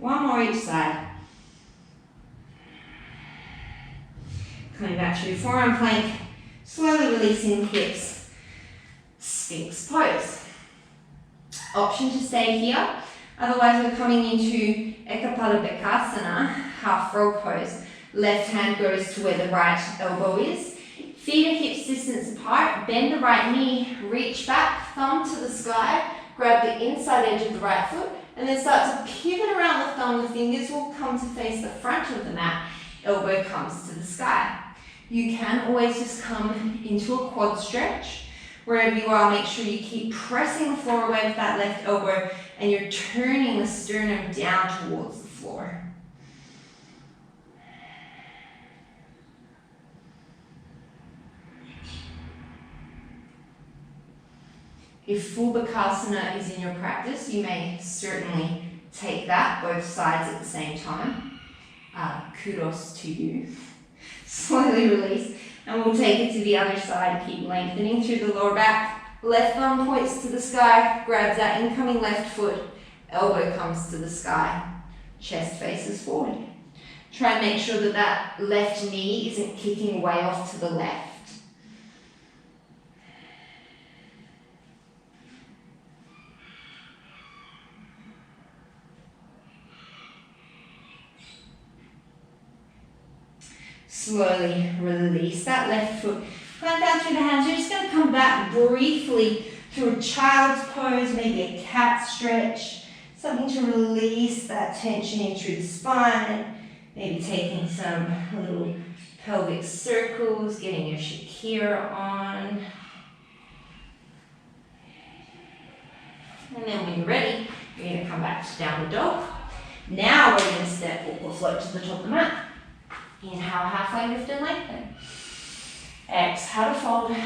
B: One more each side. Coming back through forearm plank, slowly releasing the hips. Sphinx pose. Option to stay here. Otherwise, we're coming into Ekapada half frog pose. Left hand goes to where the right elbow is. Feet are hips distance apart. Bend the right knee, reach back, thumb to the sky. Grab the inside edge of the right foot and then start to pivot around the thumb. The fingers will come to face the front of the mat. Elbow comes to the sky. You can always just come into a quad stretch. Wherever you are, make sure you keep pressing the floor away with that left elbow and you're turning the sternum down towards the floor. If full Bakasana is in your practice, you may certainly take that, both sides at the same time. Kudos to you. Slowly release, and we'll take it to the other side. Keep lengthening through the lower back. Left thumb points to the sky, grabs that incoming left foot. Elbow comes to the sky. Chest faces forward. Try and make sure that that left knee isn't kicking way off to the left. Slowly release that left foot. Plant down through the hands. You're just going to come back briefly through a child's pose, maybe a cat stretch. Something to release that tension in through the spine. Maybe taking some little pelvic circles, getting your Shakira on. And then when you're ready, you're going to come back to downward dog. Now we're going to step or float to the top of the mat. Inhale, halfway lift and lengthen. Exhale to fold.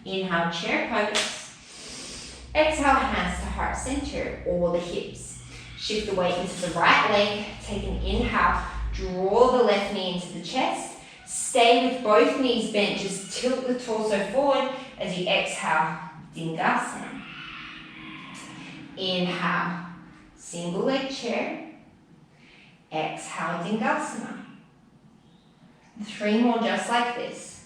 B: Inhale, chair pose. Exhale, hands to heart center or the hips. Shift the weight into the right leg. Take an inhale. Draw the left knee into the chest. Stay with both knees bent. Just tilt the torso forward as you exhale, Dingasana. Inhale, single leg chair. Exhale, Dingasana. 3 more just like this.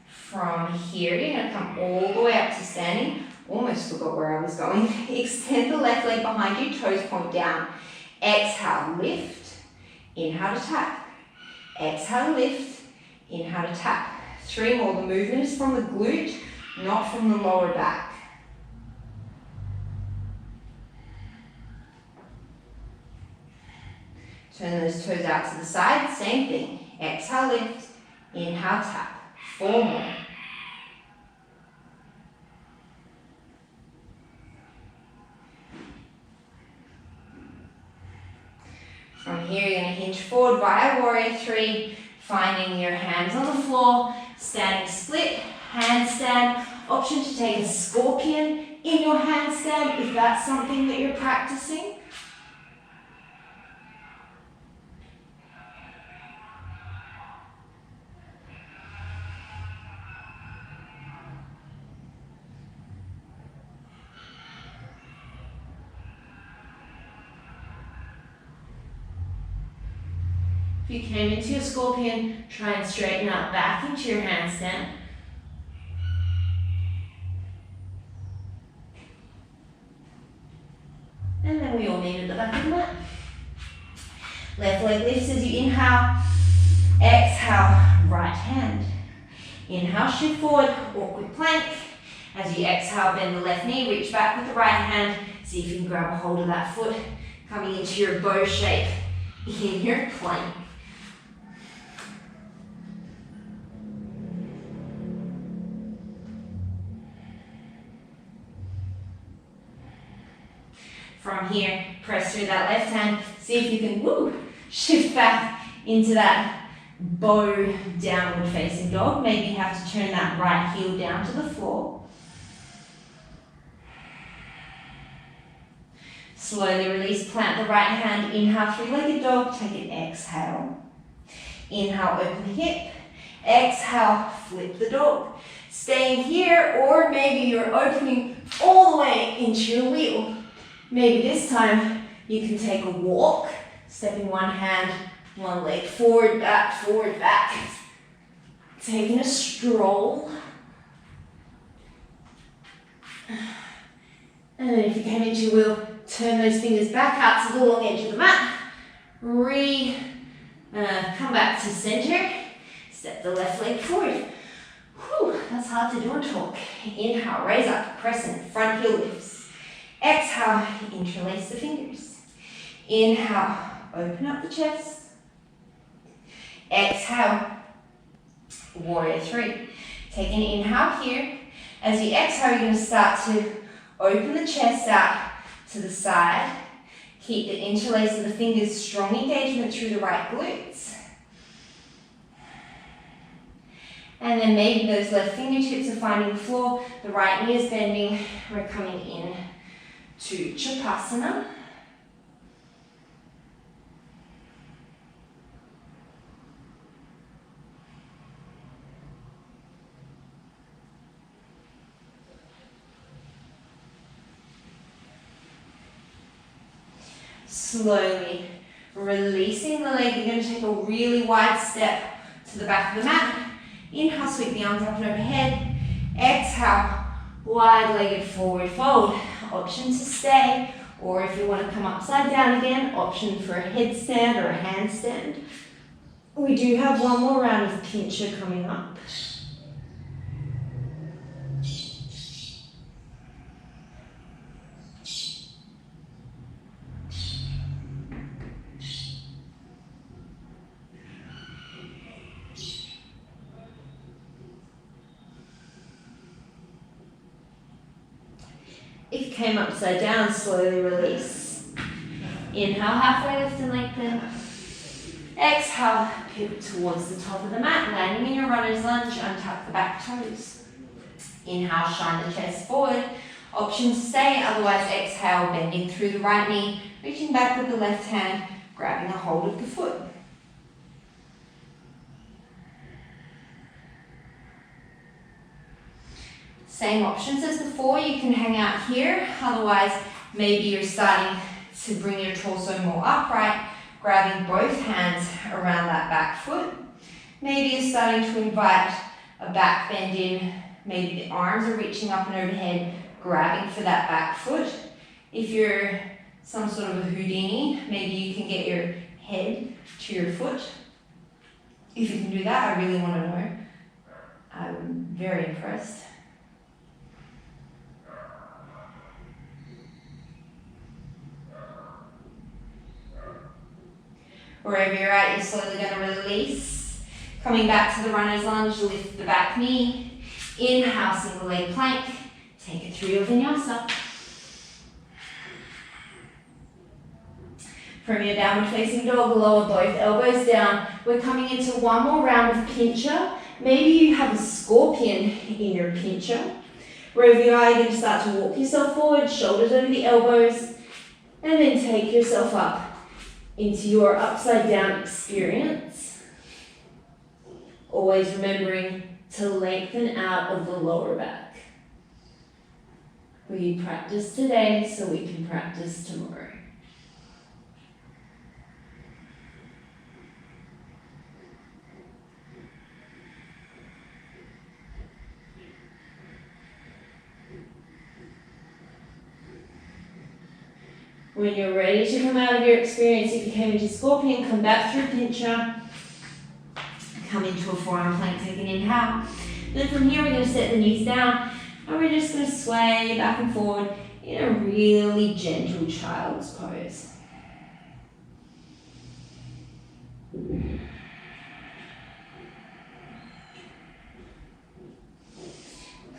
B: From here, you're going to come all the way up to standing. Almost forgot where I was going. Extend the left leg behind you, toes point down. Exhale, lift. Inhale to tap. Exhale, lift. Inhale to tap. 3 more. The movement is from the glute, not from the lower back. Turn those toes out to the side. Same thing. Exhale, lift. Inhale, tap. 4 more. From here, you're going to hinge forward via Warrior 3, finding your hands on the floor, standing split, handstand. Option to take a scorpion in your handstand if that's something that you're practicing. If you came into your scorpion, try and straighten out back into your handstand. And then we all meet at the back of the mat. Left leg lifts as you inhale. Exhale, right hand. Inhale, shift forward, awkward plank. As you exhale, bend the left knee, reach back with the right hand. See if you can grab a hold of that foot, coming into your bow shape in your plank. From here, press through that left hand. See if you can shift back into that bow downward facing dog. Maybe you have to turn that right heel down to the floor. Slowly release, plant the right hand, inhale, three-legged dog, take an exhale. Inhale, open the hip. Exhale, flip the dog. Staying here, or maybe you're opening all the way into your wheel. Maybe this time you can take a walk, stepping one hand, one leg, forward, back, forward, back. Taking a stroll. And then if you came into your wheel, turn those fingers back out to the long edge of the mat. Come back to center. Step the left leg forward. Whew, that's hard to do and talk. Inhale, raise up, crescent, front heel lifts. Exhale, interlace the fingers. Inhale, open up the chest. Exhale, warrior three. Take an inhale here. As you exhale, you're going to start to open the chest out to the side. Keep the interlace of the fingers, strong engagement through the right glutes. And then maybe those left fingertips are finding the floor, the right knee is bending. We're coming in to Chakasana. Slowly releasing the leg, you're going to take a really wide step to the back of the mat. Inhale, sweep the arms up and overhead. Exhale, wide-legged forward fold. Option to stay, or if you want to come upside down again, option for a headstand or a handstand. We do have one more round of pincher coming up. If you came upside down, slowly release. Inhale, halfway lift and lengthen. Exhale, pivot towards the top of the mat, landing in your runner's lunge, untuck the back toes. Inhale, shine the chest forward. Option to stay, otherwise exhale, bending through the right knee, reaching back with the left hand, grabbing a hold of the foot. Same options as before, you can hang out here, otherwise maybe you're starting to bring your torso more upright, grabbing both hands around that back foot. Maybe you're starting to invite a back bend in, maybe the arms are reaching up and overhead, grabbing for that back foot. If you're some sort of a Houdini, maybe you can get your head to your foot. If you can do that, I really want to know. I'm very impressed. Wherever you're at, you're slowly going to release. Coming back to the runner's lunge, lift the back knee. Inhale, single leg plank. Take it through your vinyasa. From your downward facing dog, lower both elbows down. We're coming into one more round of pincher. Maybe you have a scorpion in your pincher. Wherever you are, you're going to start to walk yourself forward, shoulders over the elbows, and then take yourself up into your upside down experience. Always remembering to lengthen out of the lower back. We practice today so we can practice tomorrow. When you're ready to come out of your experience, if you came into scorpion, come back through pincher. Come into a forearm plank, take an inhale. Then from here, we're going to set the knees down, and we're just going to sway back and forward in a really gentle child's pose.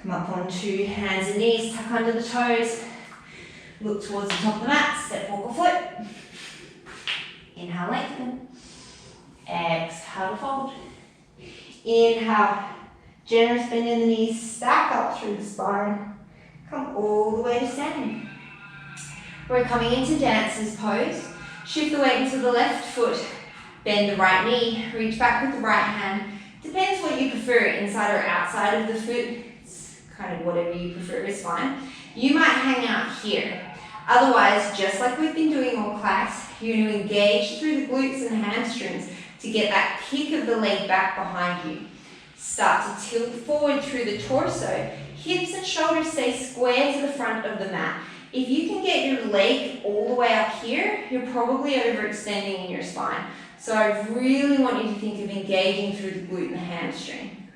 B: Come up onto hands and knees, tuck under the toes. Look towards the top of the mat, step, walk or float. Inhale, lengthen. Exhale to fold. Inhale, generous bend in the knees, stack up through the spine. Come all the way to standing. We're coming into Dancer's Pose. Shift the weight into the left foot, bend the right knee, reach back with the right hand. Depends what you prefer, inside or outside of the foot. It's kind of whatever you prefer is fine. You might hang out here. Otherwise, just like we've been doing all class, you're going to engage through the glutes and hamstrings to get that kick of the leg back behind you. Start to tilt forward through the torso. Hips and shoulders stay square to the front of the mat. If you can get your leg all the way up here, you're probably overextending in your spine. So I really want you to think of engaging through the glute and the hamstring.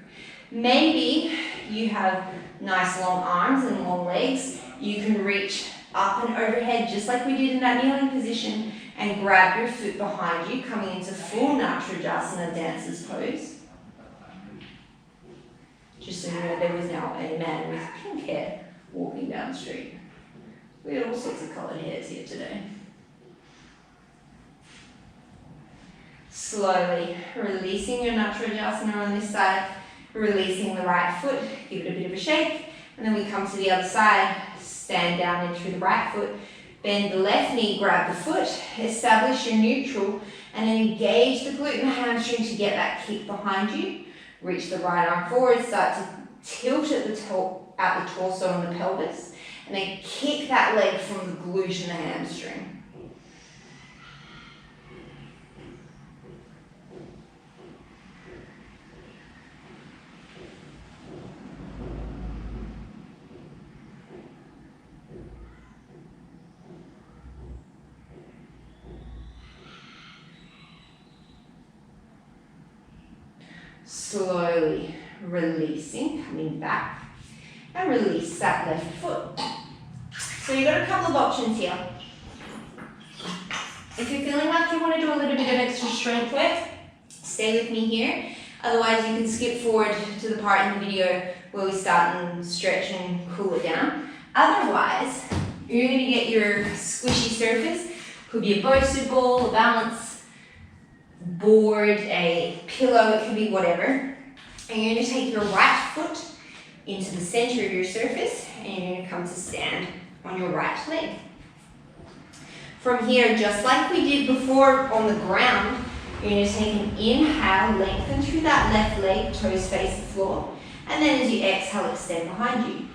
B: Maybe you have nice long arms and long legs. You can reach up and overhead just like we did in that kneeling position and grab your foot behind you, coming into full Natrajasana Dancer's Pose. Just so you know, there was now a man with pink hair walking down the street. We had all sorts of coloured hairs here today. Slowly releasing your Natrajasana on this side, releasing the right foot, give it a bit of a shake, and then we come to the other side, stand down in through the right foot, bend the left knee, grab the foot, establish your neutral, and then engage the glute and the hamstring to get that kick behind you. Reach the right arm forward, start to tilt at the torso and the pelvis, and then kick that leg from the glute and the hamstring. Slowly releasing, coming back, and release that left foot. So you've got a couple of options here. If you're feeling like you want to do a little bit of extra strength work, stay with me here. Otherwise, you can skip forward to the part in the video where we start and stretch and cool it down. Otherwise, you're going to get your squishy surface. Could be a Bosu ball, a balance board, a pillow, it could be whatever. And you're going to take your right foot into the center of your surface and you're going to come to stand on your right leg. From here, just like we did before on the ground, you're going to take an inhale, lengthen through that left leg, toes face the floor. And then as you exhale, extend behind you.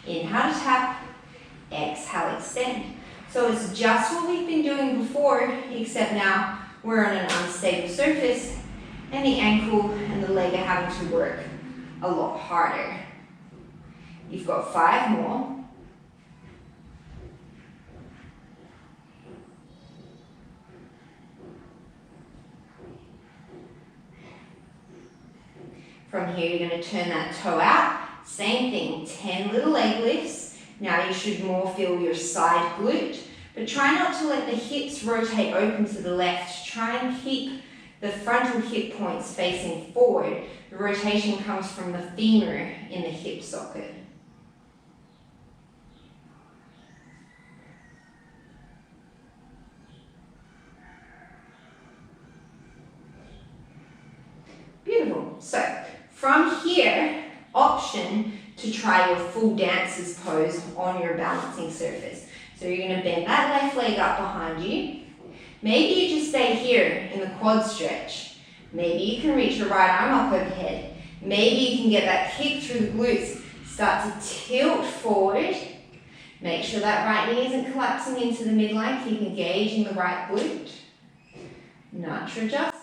B: Inhale to tap, exhale, extend. So it's just what we've been doing before, except now we're on an unstable surface and the ankle and the leg are having to work a lot harder. You've got 5 more. From here, you're going to turn that toe out. Same thing, 10 little leg lifts. Now you should more feel your side glute, but try not to let the hips rotate open to the left. Try and keep the frontal hip points facing forward. The rotation comes from the femur in the hip socket. Beautiful. So from here, option to try your full dancer's pose on your balancing surface. So you're going to bend that left leg up behind you. Maybe you just stay here in the quad stretch. Maybe you can reach your right arm up overhead. Maybe you can get that kick through the glutes. Start to tilt forward. Make sure that right knee isn't collapsing into the midline. Keep engaging the right glute. Natrajasana.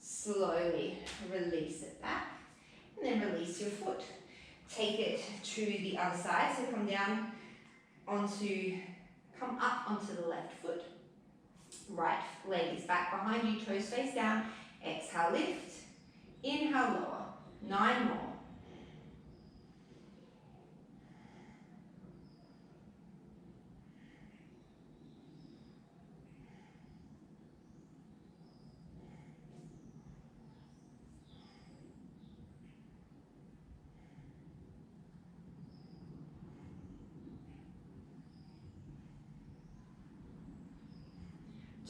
B: Slowly release it back and then release your foot. Take it to the other side, so come up onto the left foot. Right leg is back behind you, toes face down. Exhale, lift. Inhale, lower. 9 more.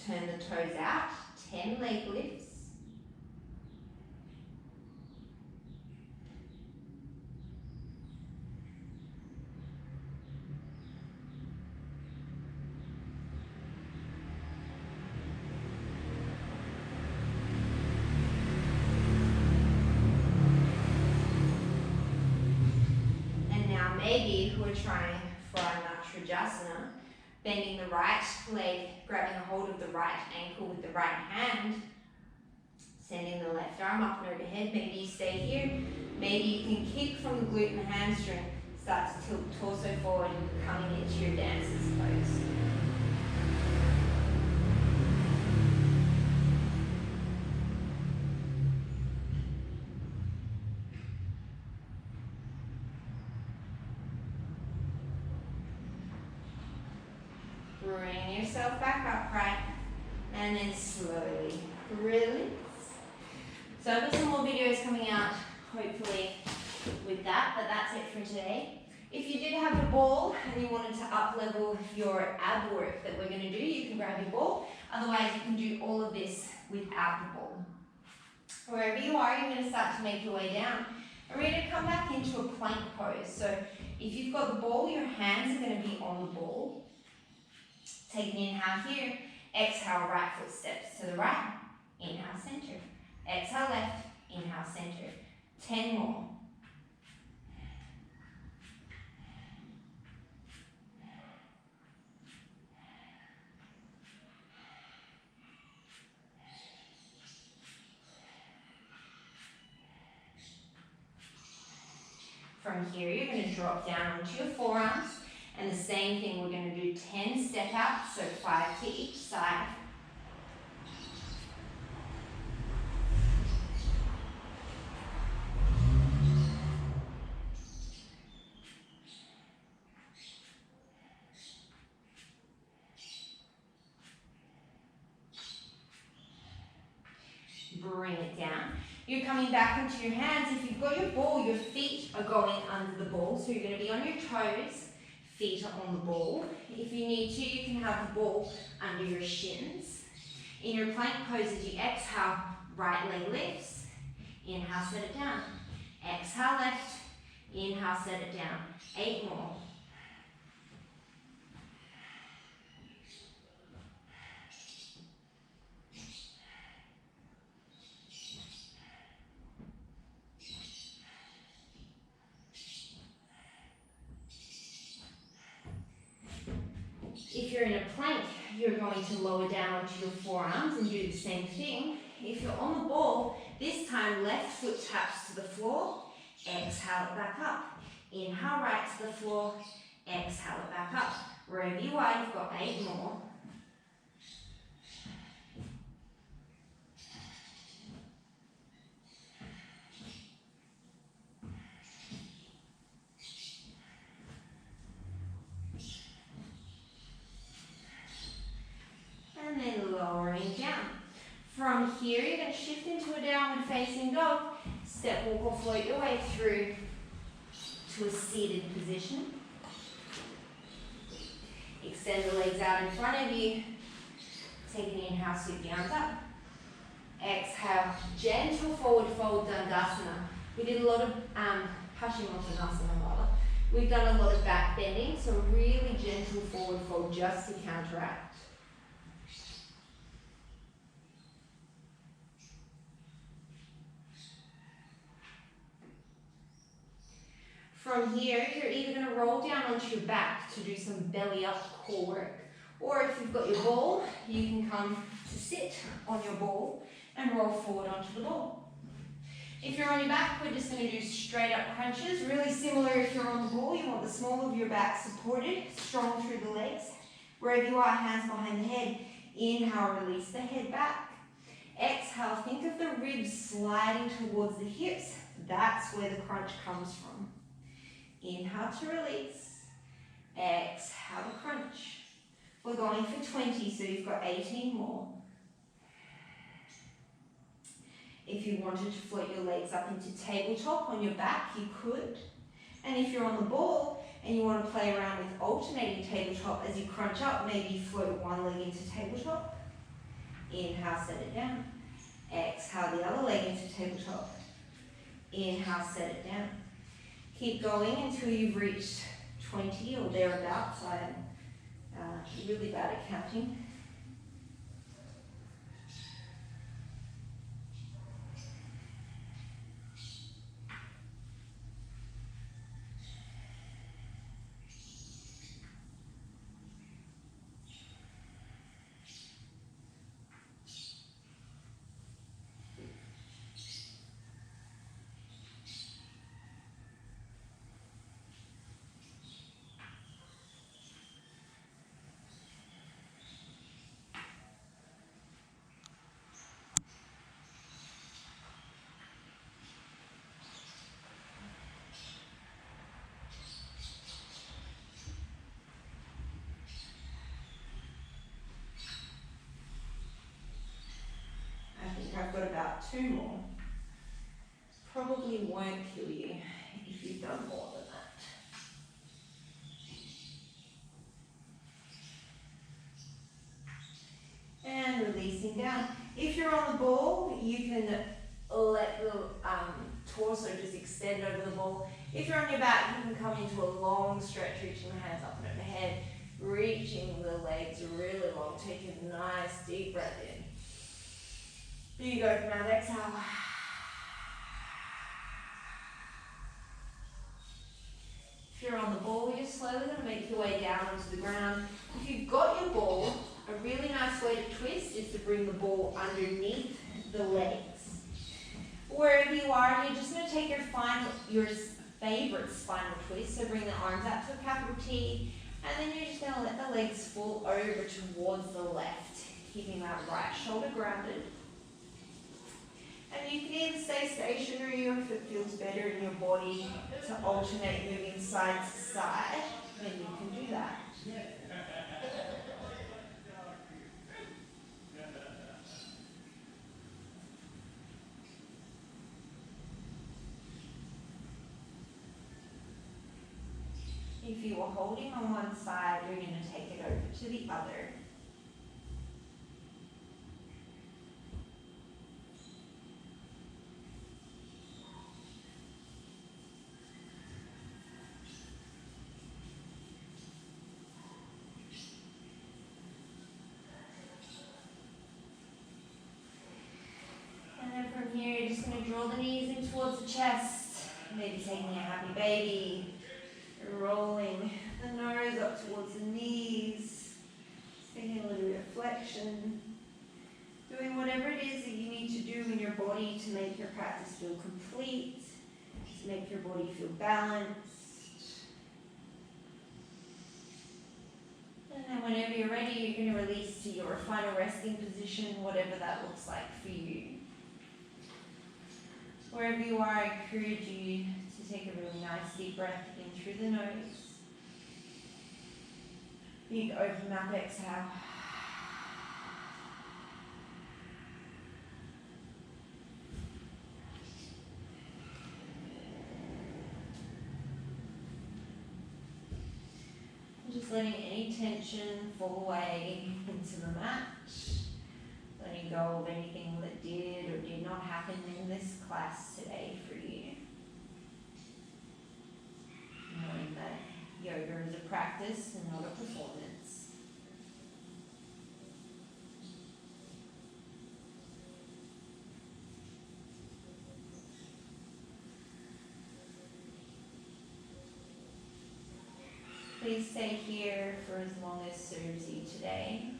B: Turn the toes out, 10 leg lifts. bending the right leg, grabbing a hold of the right ankle with the right hand, sending the left arm up and overhead. Maybe you stay here. Maybe you can kick from the glute and the hamstring. Start to tilt the torso forward and coming into your dancer's pose. Bring yourself back upright and then slowly release. So I've got some more videos coming out, hopefully, with that, but that's it for today. If you did have a ball and you wanted to up-level your ab work that we're going to do, you can grab your ball. Otherwise, you can do all of this without the ball. Wherever you are, you're going to start to make your way down. And we're going to come back into a plank pose. So if you've got the ball, your hands are going to be on the ball. Take an inhale here. Exhale, right foot steps to the right. Inhale, center. Exhale, left. Inhale, center. 10 more. From here, you're going to drop down onto your forearms. And the same thing, we're going to do 10 step outs, so 5 to each side. Bring it down. You're coming back into your hands. If you've got your ball, your feet are going under the ball, so you're going to be on your toes. Feet are on the ball. If you need to, you can have the ball under your shins. In your plank pose, as you exhale, right leg lifts. Inhale, set it down. Exhale, left. Inhale, set it down. 8 more. If you're in a plank, you're going to lower down onto your forearms and do the same thing. If you're on the ball, this time left foot taps to the floor, exhale it back up. Inhale right to the floor, exhale it back up. Wherever you are, you've got 8 more. And then lowering down. From here, you're going to shift into a downward facing dog. Step, walk, or float your way through to a seated position. Extend the legs out in front of you. Take an inhale, sweep the arms up. Exhale, gentle forward fold, Dandasana. We did a lot of Paschimottanasana rather. We've done a lot of back bending, so really gentle forward fold just to counteract. From here, you're either going to roll down onto your back to do some belly up core work. Or if you've got your ball, you can come to sit on your ball and roll forward onto the ball. If you're on your back, we're just going to do straight up crunches. Really similar if you're on the ball, you want the small of your back supported, strong through the legs. Wherever you are, hands behind the head. Inhale, release the head back. Exhale, think of the ribs sliding towards the hips. That's where the crunch comes from. Inhale to release. Exhale to crunch. We're going for 20, so you've got 18 more. If you wanted to float your legs up into tabletop on your back, you could. And if you're on the ball and you want to play around with alternating tabletop as you crunch up, maybe you float one leg into tabletop. Inhale, set it down. Exhale the other leg into tabletop. Inhale, set it down. Keep going until you've reached 20 or thereabouts. I'm really bad at counting. about 2 more. Probably won't kill you if you've done more than that. And releasing down. If you're on the ball, you can let the torso just extend over the ball. If you're on your back, you can come into a long stretch, reaching the hands up and overhead, reaching the legs really long. Take a nice deep breath in. Big open mouth, exhale. If you're on the ball, you're slowly going to make your way down onto the ground. If you've got your ball, a really nice way to twist is to bring the ball underneath the legs. Wherever you are, you're just going to take your favorite spinal twist. So bring the arms out to a capital T, and then you're just going to let the legs fall over towards the left, keeping that right shoulder grounded. And you can either stay stationary, or if it feels better in your body to alternate moving side to side, then you can do that. If you are holding on one side, you're going to take it over to the other. And then from here, you're just going to draw the knees in towards the chest, maybe taking a happy baby. Rolling the nose up towards the knees, taking a little bit of flexion, doing whatever it is that you need to do in your body to make your practice feel complete, to make your body feel balanced. And then whenever you're ready, you're going to release to your final resting position, whatever that looks like for you. Wherever you are, I encourage you to take a really nice deep breath in through the nose. Big open mouth exhale. Just letting any tension fall away into the mat. Letting go of anything that did or did not happen in this class today for you. Knowing that yoga is a practice and not a performance. Please stay here for as long as serves you today.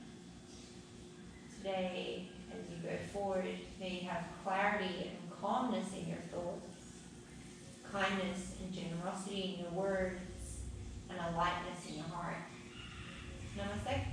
B: Today, as you go forward, may you have clarity and calmness in your thoughts, kindness and generosity in your words, and a lightness in your heart. Namaste.